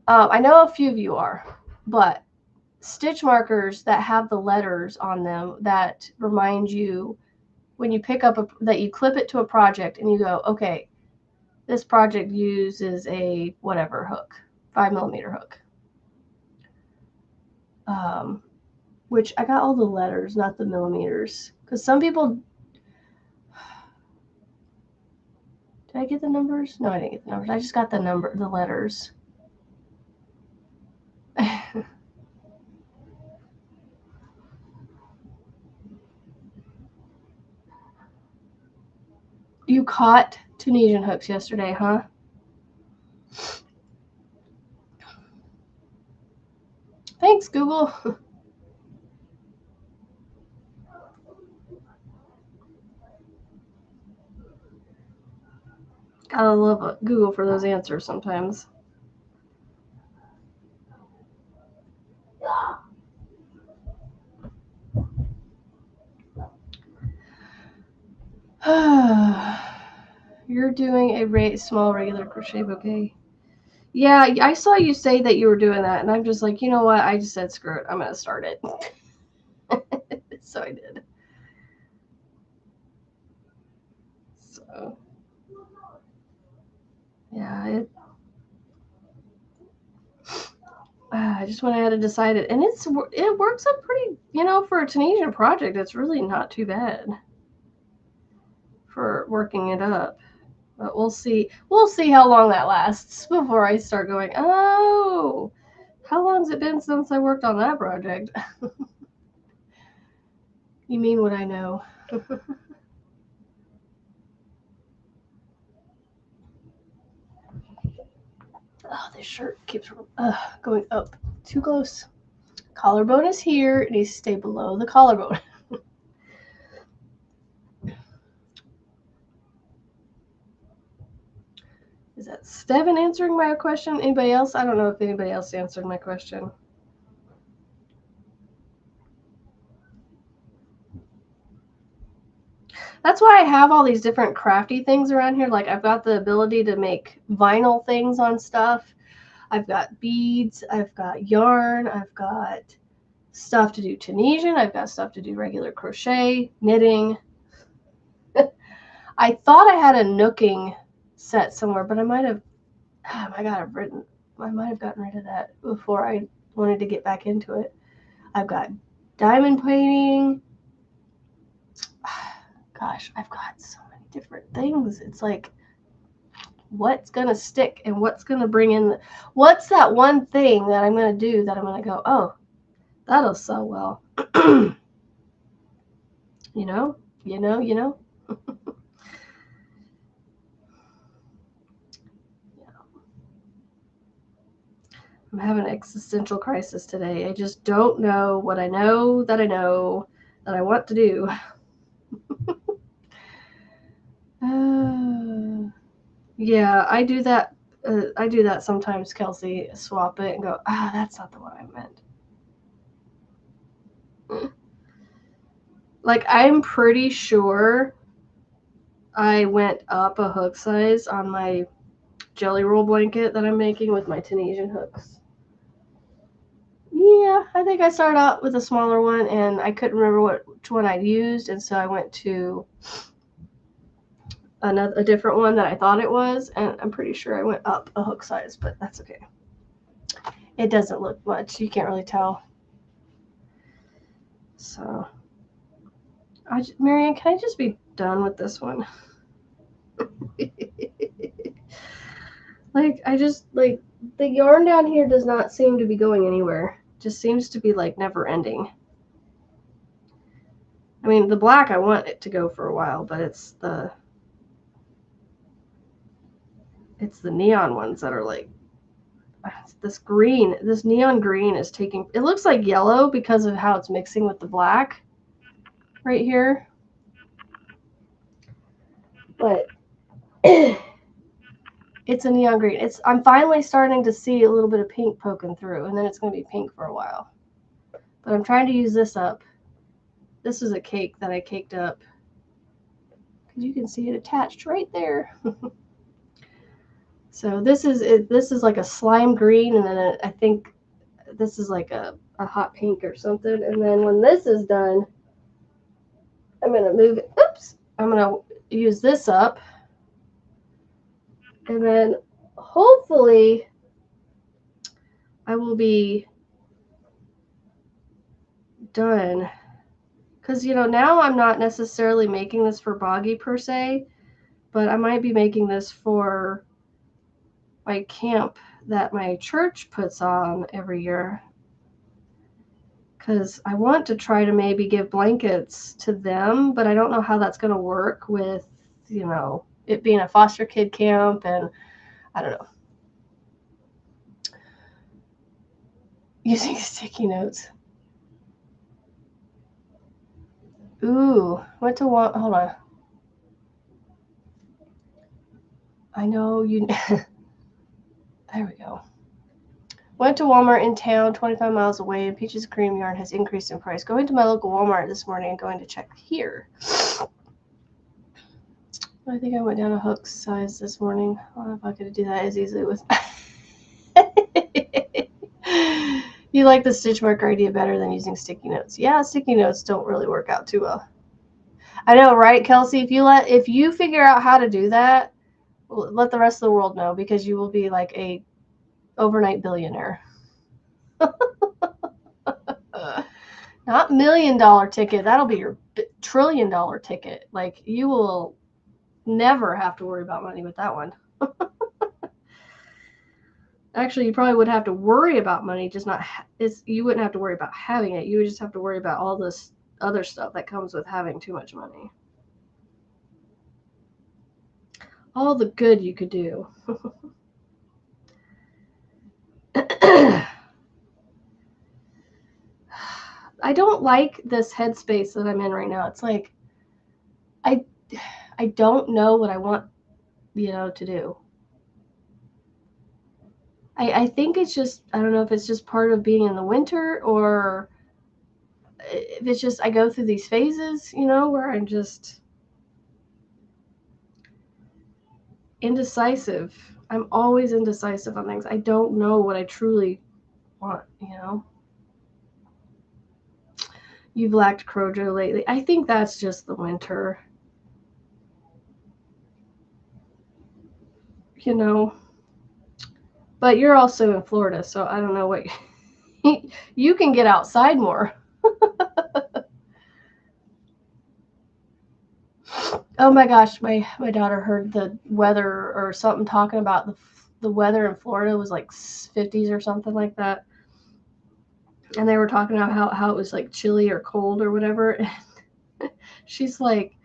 Speaker 1: I know a few of you are, but stitch markers that have the letters on them that remind you when you pick up that you clip it to a project and you go, okay, this project uses a whatever hook, 5mm hook. Which I got all the letters, not the millimeters. Because some people, did I get the numbers? No, I didn't get the numbers. I just got the letters. You caught Tunisian hooks yesterday, huh? Thanks, Google. Gotta love Google for those answers sometimes. You're doing a small regular crochet bouquet. Yeah, I saw you say that you were doing that, and I'm just like, you know what? I just said, screw it. I'm going to start it. So I did. So, yeah, I just went ahead and decided. And it works out pretty, you know, for a Tunisian project, it's really not too bad for working it up. But we'll see. We'll see how long that lasts before I start going, oh, how long's it been since I worked on that project? You mean what I know. Oh, this shirt keeps going up too close. Collarbone is here. It needs to stay below the collarbone. Is that Steven answering my question? Anybody else? I don't know if anybody else answered my question. That's why I have all these different crafty things around here. Like I've got the ability to make vinyl things on stuff. I've got beads. I've got yarn. I've got stuff to do Tunisian. I've got stuff to do regular crochet, knitting. I thought I had a nooking set somewhere, but I might have, I got it written. I might have gotten rid of that before I wanted to get back into it. I've got diamond painting. Gosh, I've got so many different things. It's like, what's going to stick and what's going to bring in, what's that one thing that I'm going to do that I'm going to go, oh, that'll sell well. you know. I'm having an existential crisis today. I just don't know what I know that I want to do. Yeah, I do that. I do that sometimes, Kelsey. Swap it and go, that's not the one I meant. Like, I'm pretty sure I went up a hook size on my jelly roll blanket that I'm making with my Tunisian hooks. Yeah, I think I started out with a smaller one, and I couldn't remember which one I'd used, and so I went to a different one that I thought it was, and I'm pretty sure I went up a hook size, but that's okay. It doesn't look much. You can't really tell. So, Marianne, can I just be done with this one? The yarn down here does not seem to be going anywhere. Just seems to be like never ending. I mean, the black, I want it to go for a while, but it's the neon ones that are like, this neon green is taking, it looks like yellow because of how it's mixing with the black right here. But it's a neon green. I'm finally starting to see a little bit of pink poking through, and then it's going to be pink for a while. But I'm trying to use this up. This is a cake that I caked up, because you can see it attached right there. So this is like a slime green, and then I think this is like a hot pink or something. And then when this is done, I'm going to move it. Oops. I'm going to use this up. And then hopefully I will be done. Because, now I'm not necessarily making this for Boggy per se, but I might be making this for my camp that my church puts on every year. Because I want to try to maybe give blankets to them, but I don't know how that's going to work with, it being a foster kid camp, and I don't know. Using sticky notes. Ooh, went to hold on. I know you. There we go. Went to Walmart in town, 25 miles away, and Peaches Cream yarn has increased in price. Going to my local Walmart this morning and going to check here. I think I went down a hook size this morning. I don't know if I could do that as easily with. You like the stitch marker idea better than using sticky notes. Yeah, sticky notes don't really work out too well. I know, right, Kelsey? If you figure out how to do that, let the rest of the world know, because you will be like a overnight billionaire. Not $1 million ticket. That'll be your $1 trillion ticket. Like, you will never have to worry about money with that one. Actually, you probably would have to worry about money, just not. You wouldn't have to worry about having it. You would just have to worry about all this other stuff that comes with having too much money. All the good you could do. I don't like this headspace that I'm in right now. It's like, I don't know what I want, to do. I think it's just, I don't know if it's just part of being in the winter, or if it's just, I go through these phases, where I'm just indecisive. I'm always indecisive on things. I don't know what I truly want, You've lacked Crochet lately. I think that's just the winter. But you're also in Florida, so I don't know what you can get outside more. Oh my gosh, my daughter heard the weather or something talking about the weather in Florida was like 50s or something like that. And they were talking about how it was like chilly or cold or whatever. She's like,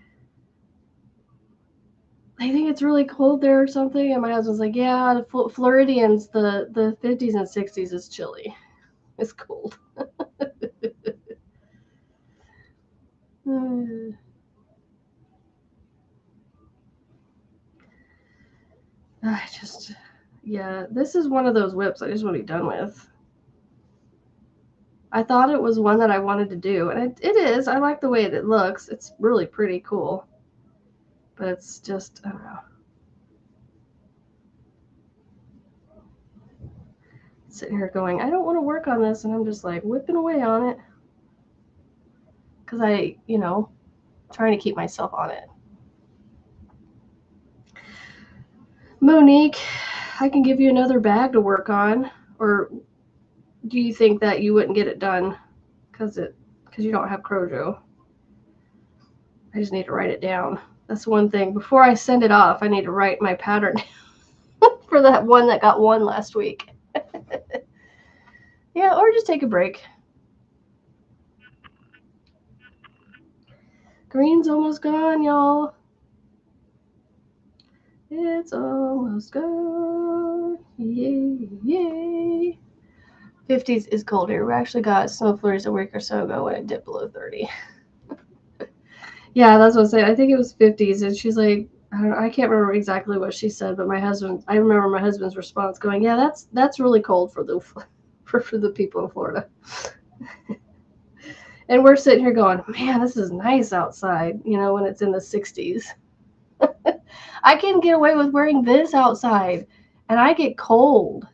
Speaker 1: I think it's really cold there or something. And my husband's like, yeah, the Floridians, the 50s and 60s is chilly. It's cold. Yeah, this is one of those whips I just want to be done with. I thought it was one that I wanted to do, and it is. I like the way it looks. It's really pretty cool. But it's just, I don't know. Sitting here going, I don't want to work on this, and I'm just like whipping away on it. Because trying to keep myself on it. Monique, I can give you another bag to work on. Or do you think that you wouldn't get it done because you don't have Crochet? I just need to write it down. That's one thing. Before I send it off, I need to write my pattern for that one that got won last week. Yeah, or just take a break. Green's almost gone, y'all. It's almost gone. Yay, yay. 50s is cold here. We actually got snow flurries a week or so ago when it dipped below 30. Yeah, that's what I said. I think it was 50s. And she's like, I can't remember exactly what she said, but I remember my husband's response going, yeah, that's really cold for the people in Florida. And we're sitting here going, man, this is nice outside, when it's in the 60s. I can get away with wearing this outside, and I get cold.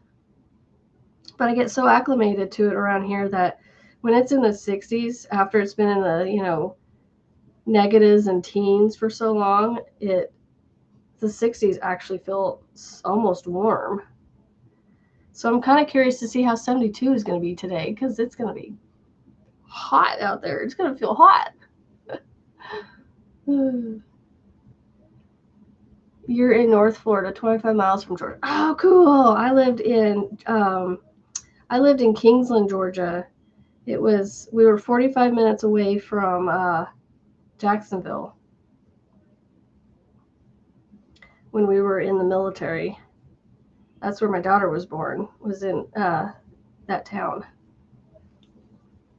Speaker 1: But I get so acclimated to it around here that when it's in the 60s, after it's been in the, negatives and teens for so long, the 60s actually feel almost warm. So I'm kind of curious to see how 72 is going to be today, because it's going to be hot out there. It's going to feel hot. You're in North Florida, 25 miles from Georgia. Oh, cool. I lived in Kingsland, Georgia. We were 45 minutes away from Jacksonville when we were in the military. That's where my daughter was born, was in that town.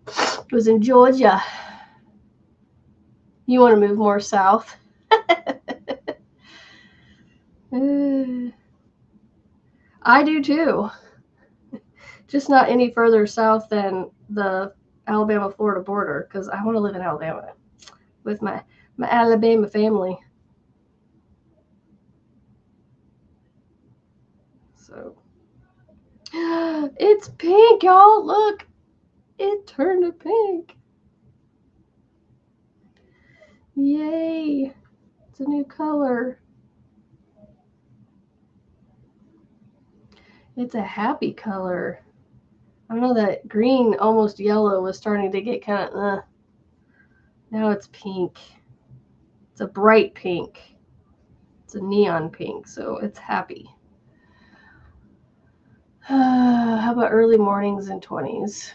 Speaker 1: It was in Georgia. You want to move more south? I do too. Just not any further south than the Alabama-Florida border, because I want to live in Alabama with my Alabama family. So it's pink, y'all. Look, it turned to pink. Yay. It's a new color. It's a happy color. I know that green, almost yellow, was starting to get kind of, Now it's pink. It's a bright pink. It's a neon pink, so it's happy. How about early mornings and 20s?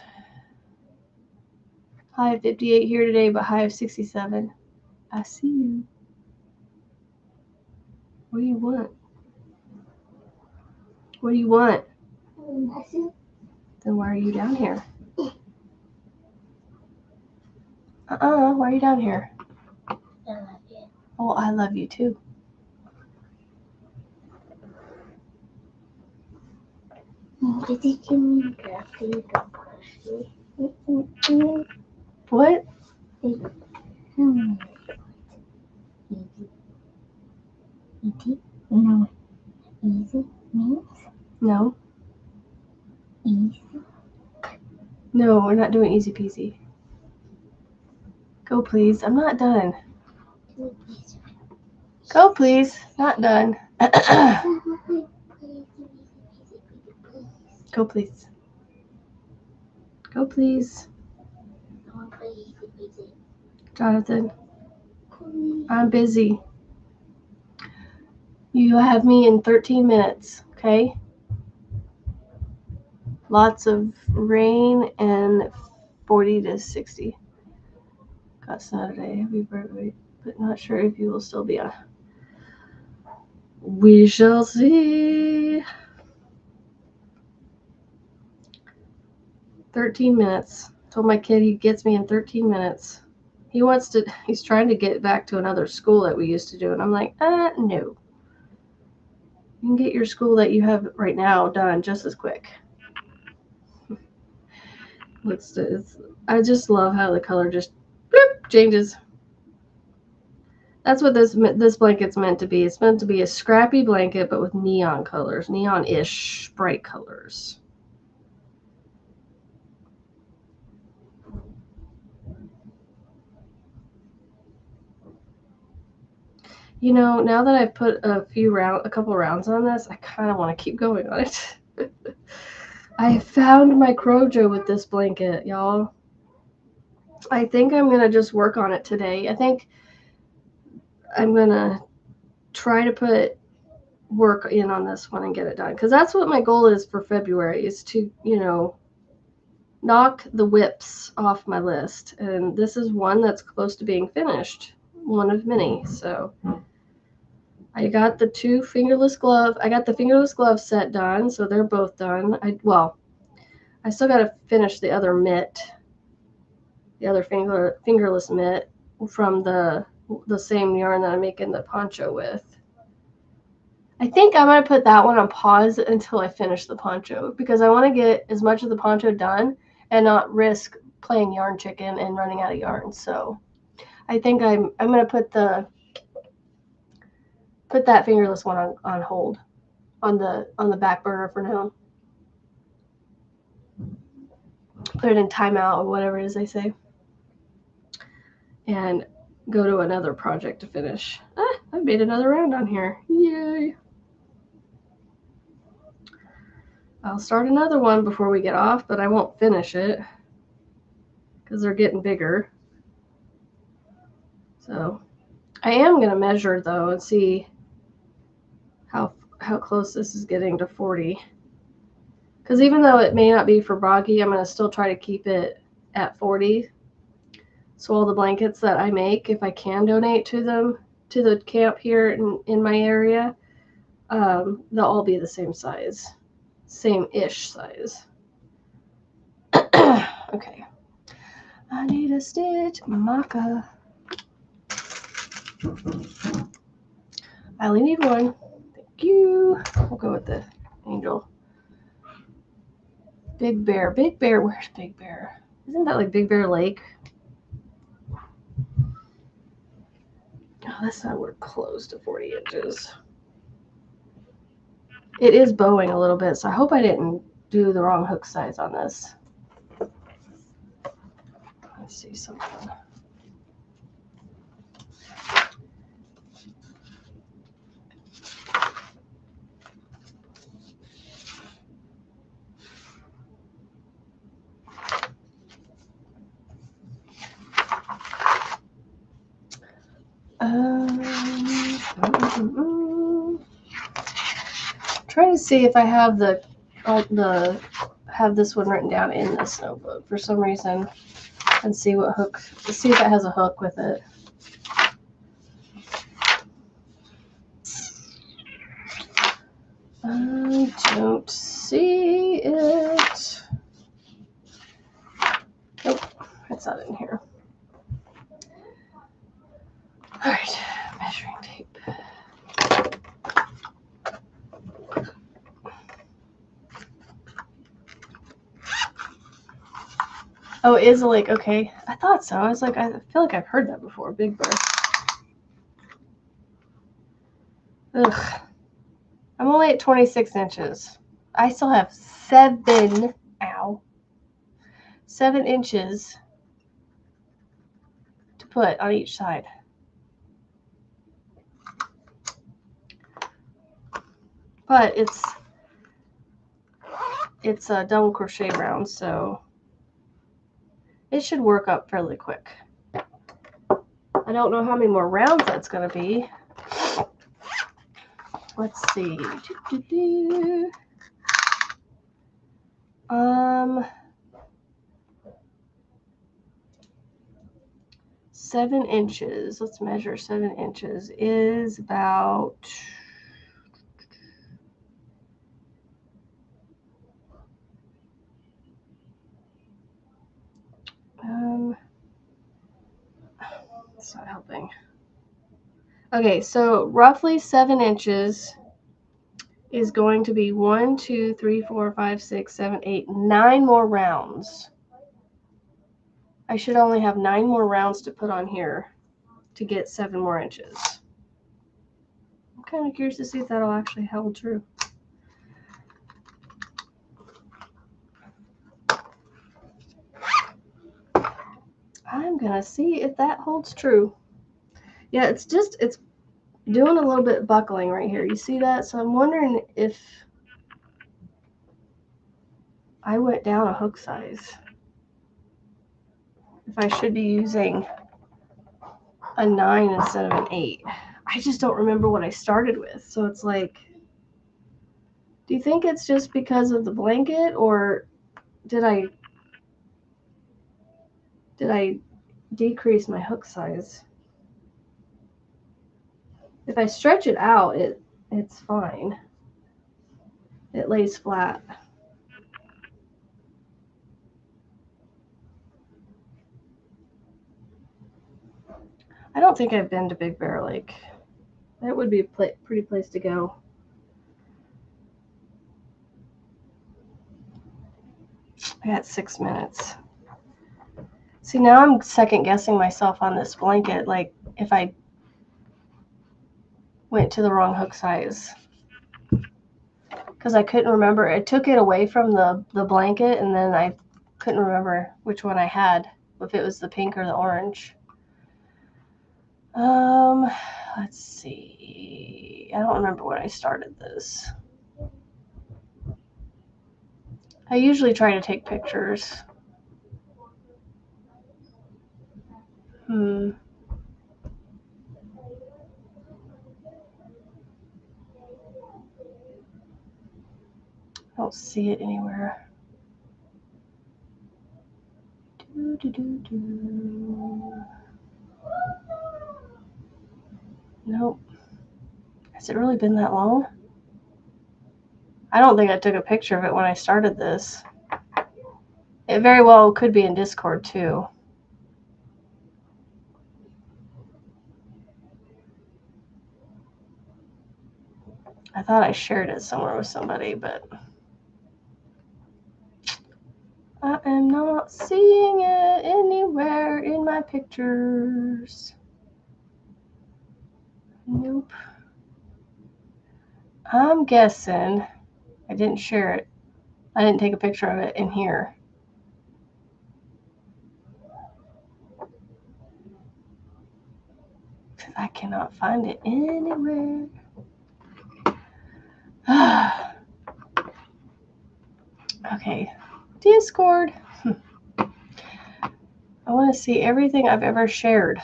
Speaker 1: High of 58 here today, but high of 67. I see you. What do you want? What do you want? Then why are you down here? Why are you down here?
Speaker 2: I love you.
Speaker 1: Oh, I love you too.
Speaker 2: Did you give me graphite or
Speaker 1: What?
Speaker 2: Easy? No. Easy means?
Speaker 1: No.
Speaker 2: Easy?
Speaker 1: No, we're not doing easy peasy. Go, please. I'm not done. Go, please. Not done. Go, please. Go, please. Jonathan, I'm busy. You have me in 13 minutes, okay? Lots of rain and 40 to 60. Got Saturday. Happy birthday. But not sure if you will still be on. We shall see. 13 minutes. Told my kid he gets me in 13 minutes. He's trying to get back to another school that we used to do. And I'm like, no. You can get your school that you have right now done just as quick. I just love how the color just bloop, changes. That's what this blanket's meant to be. It's meant to be a scrappy blanket, but with neon colors, neon-ish, bright colors. You know, now that I've put a couple rounds on this, I kind of want to keep going on it. I found my Crochet with this blanket, y'all. I think I'm going to just work on it today. I think I'm going to try to put work in on this one and get it done. Because that's what my goal is for February, is to, knock the whips off my list. And this is one that's close to being finished. One of many, so... I got the fingerless glove set done, so they're both done. I still got to finish the other mitt, the other fingerless mitt from the same yarn that I'm making the poncho with. I think I'm going to put that one on pause until I finish the poncho, because I want to get as much of the poncho done and not risk playing yarn chicken and running out of yarn. So I think I'm going to put that fingerless one on hold, on the back burner for now. Put it in timeout or whatever it is they say, and go to another project to finish. I've made another round on here. Yay! I'll start another one before we get off, but I won't finish it because they're getting bigger. So I am going to measure, though, and see how close this is getting to 40. Because even though it may not be for Boggy, I'm going to still try to keep it at 40. So all the blankets that I make, if I can donate to them, to the camp here in my area, they'll all be the same size. Same-ish size. Okay. I need a stitch marker. I only need one. Thank you. We'll go with the angel. Big Bear. Big Bear. Where's Big Bear? Isn't that like Big Bear Lake? Oh, that's not we're close to 40 inches. It is bowing a little bit, so I hope I didn't do the wrong hook size on this. Let's see something. Trying to see if I have have this one written down in this notebook for some reason, and see if it has a hook with it. I don't see it. Nope, it's not in here. All right, measuring tape. Oh, it is a lake. Okay, I thought so. I was like, I feel like I've heard that before. Big Bear. Ugh. I'm only at 26 inches. I still have 7 inches to put on each side. But it's a double crochet round, so it should work up fairly quick. I don't know how many more rounds that's going to be. Let's see. 7 inches. Let's measure 7 inches is about it's not helping. Okay, so roughly 7 inches is going to be 1, 2, 3, 4, 5, 6, 7, 8, 9 more rounds. I should only have 9 more rounds to put on here to get 7 more inches. I'm kind of curious to see if that'll actually hold true. I'm gonna see if that holds true. Yeah, it's doing a little bit of buckling right here. You see that? So I'm wondering if I went down a hook size. If I should be using a 9 instead of an 8. I just don't remember what I started with. So it's like, do you think it's just because of the blanket, or did I decrease my hook size? If I stretch it out, it's fine. It lays flat. I don't think I've been to Big Bear Lake. That would be a pretty place to go. I got 6 minutes. See, now I'm second guessing myself on this blanket, like if I went to the wrong hook size. Because I couldn't remember. I took it away from the blanket, and then I couldn't remember which one I had, if it was the pink or the orange. Let's see. I don't remember when I started this. I usually try to take pictures. I don't see it anywhere. Nope. Has it really been that long? I don't think I took a picture of it when I started this. It very well could be in Discord too. I thought I shared it somewhere with somebody, but I am not seeing it anywhere in my pictures. Nope. I'm guessing I didn't share it. I didn't take a picture of it in here. Because I cannot find it anywhere. Okay, Discord. I want to see everything I've ever shared.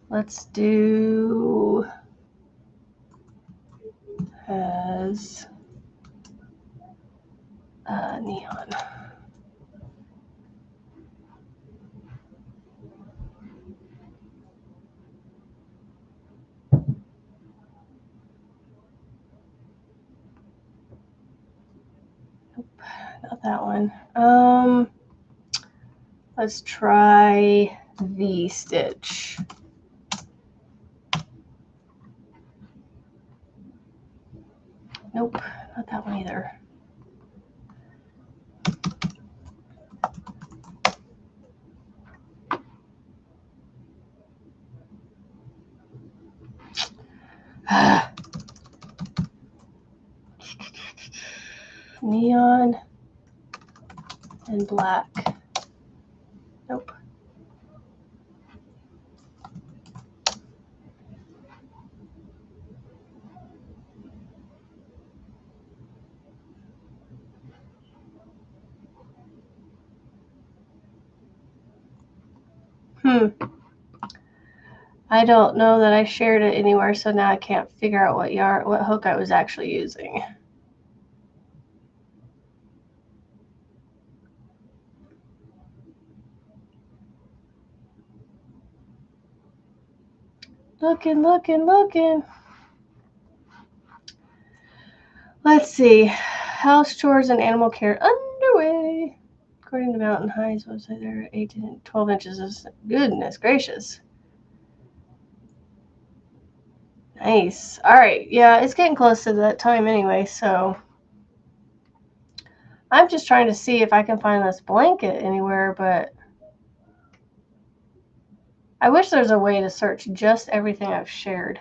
Speaker 1: Let's do as neon. Nope, not that one. Let's try V-stitch. Nope, not that one either. Neon and black. Nope. I don't know that I shared it anywhere, so now I can't figure out what hook I was actually using. Looking. Let's see. House chores and animal care underway. According to Mountain High's website, there are 8 to 12 inches. Goodness gracious. Nice. All right. Yeah, it's getting close to that time anyway, so I'm just trying to see if I can find this blanket anywhere, but I wish there's a way to search just everything I've shared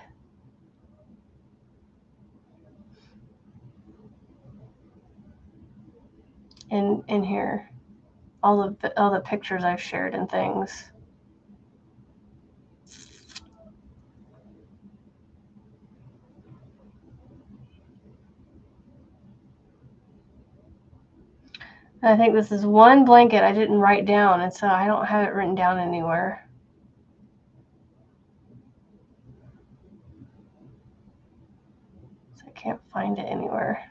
Speaker 1: in here. All the pictures I've shared and things. I think this is one blanket I didn't write down, and so I don't have it written down anywhere. So I can't find it anywhere.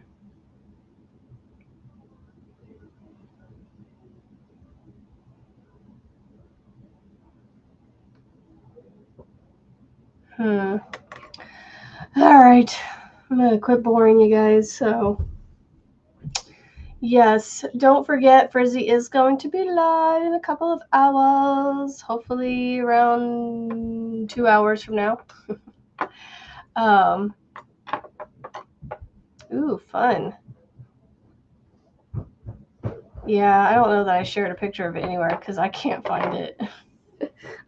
Speaker 1: All right. I'm going to quit boring you guys, so yes, don't forget Frizzy is going to be live in a couple of hours, hopefully around 2 hours from now. Ooh, fun. Yeah, I don't know that I shared a picture of it anywhere because I can't find it.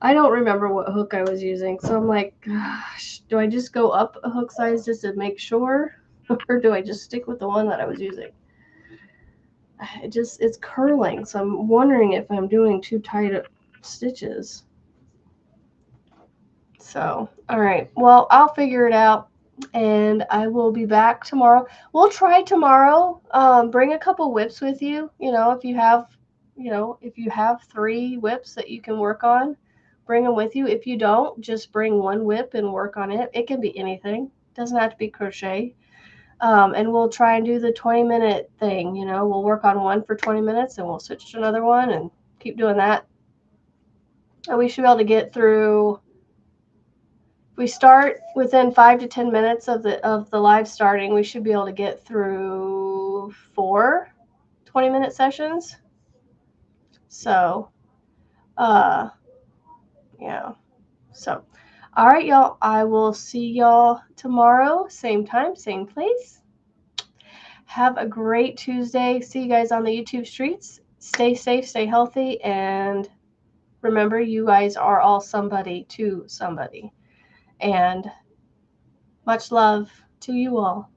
Speaker 1: I don't remember what hook I was using, so I'm like, gosh, do I just go up a hook size just to make sure, or do I just stick with the one that I was using? It's curling, so I'm wondering if I'm doing too tight stitches. So, all right, well, I'll figure it out, and I will be back tomorrow. We'll try tomorrow. Bring a couple whips with you. If you have 3 whips that you can work on, bring them with you. If you don't, just bring one whip and work on it. It can be anything. It doesn't have to be crochet. And we'll try and do the 20-minute thing. We'll work on one for 20 minutes and we'll switch to another one and keep doing that. And we should be able to get through. If we start within 5 to 10 minutes of the live starting, we should be able to get through 4 20-minute sessions. So, yeah. So, all right, y'all. I will see y'all tomorrow, same time, same place. Have a great Tuesday. See you guys on the YouTube streets. Stay safe, stay healthy, and remember, you guys are all somebody to somebody. And much love to you all.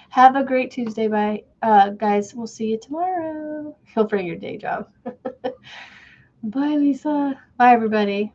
Speaker 1: Have a great Tuesday. Bye. Guys, we'll see you tomorrow. Feel free your day job. Bye, Lisa. Bye, everybody.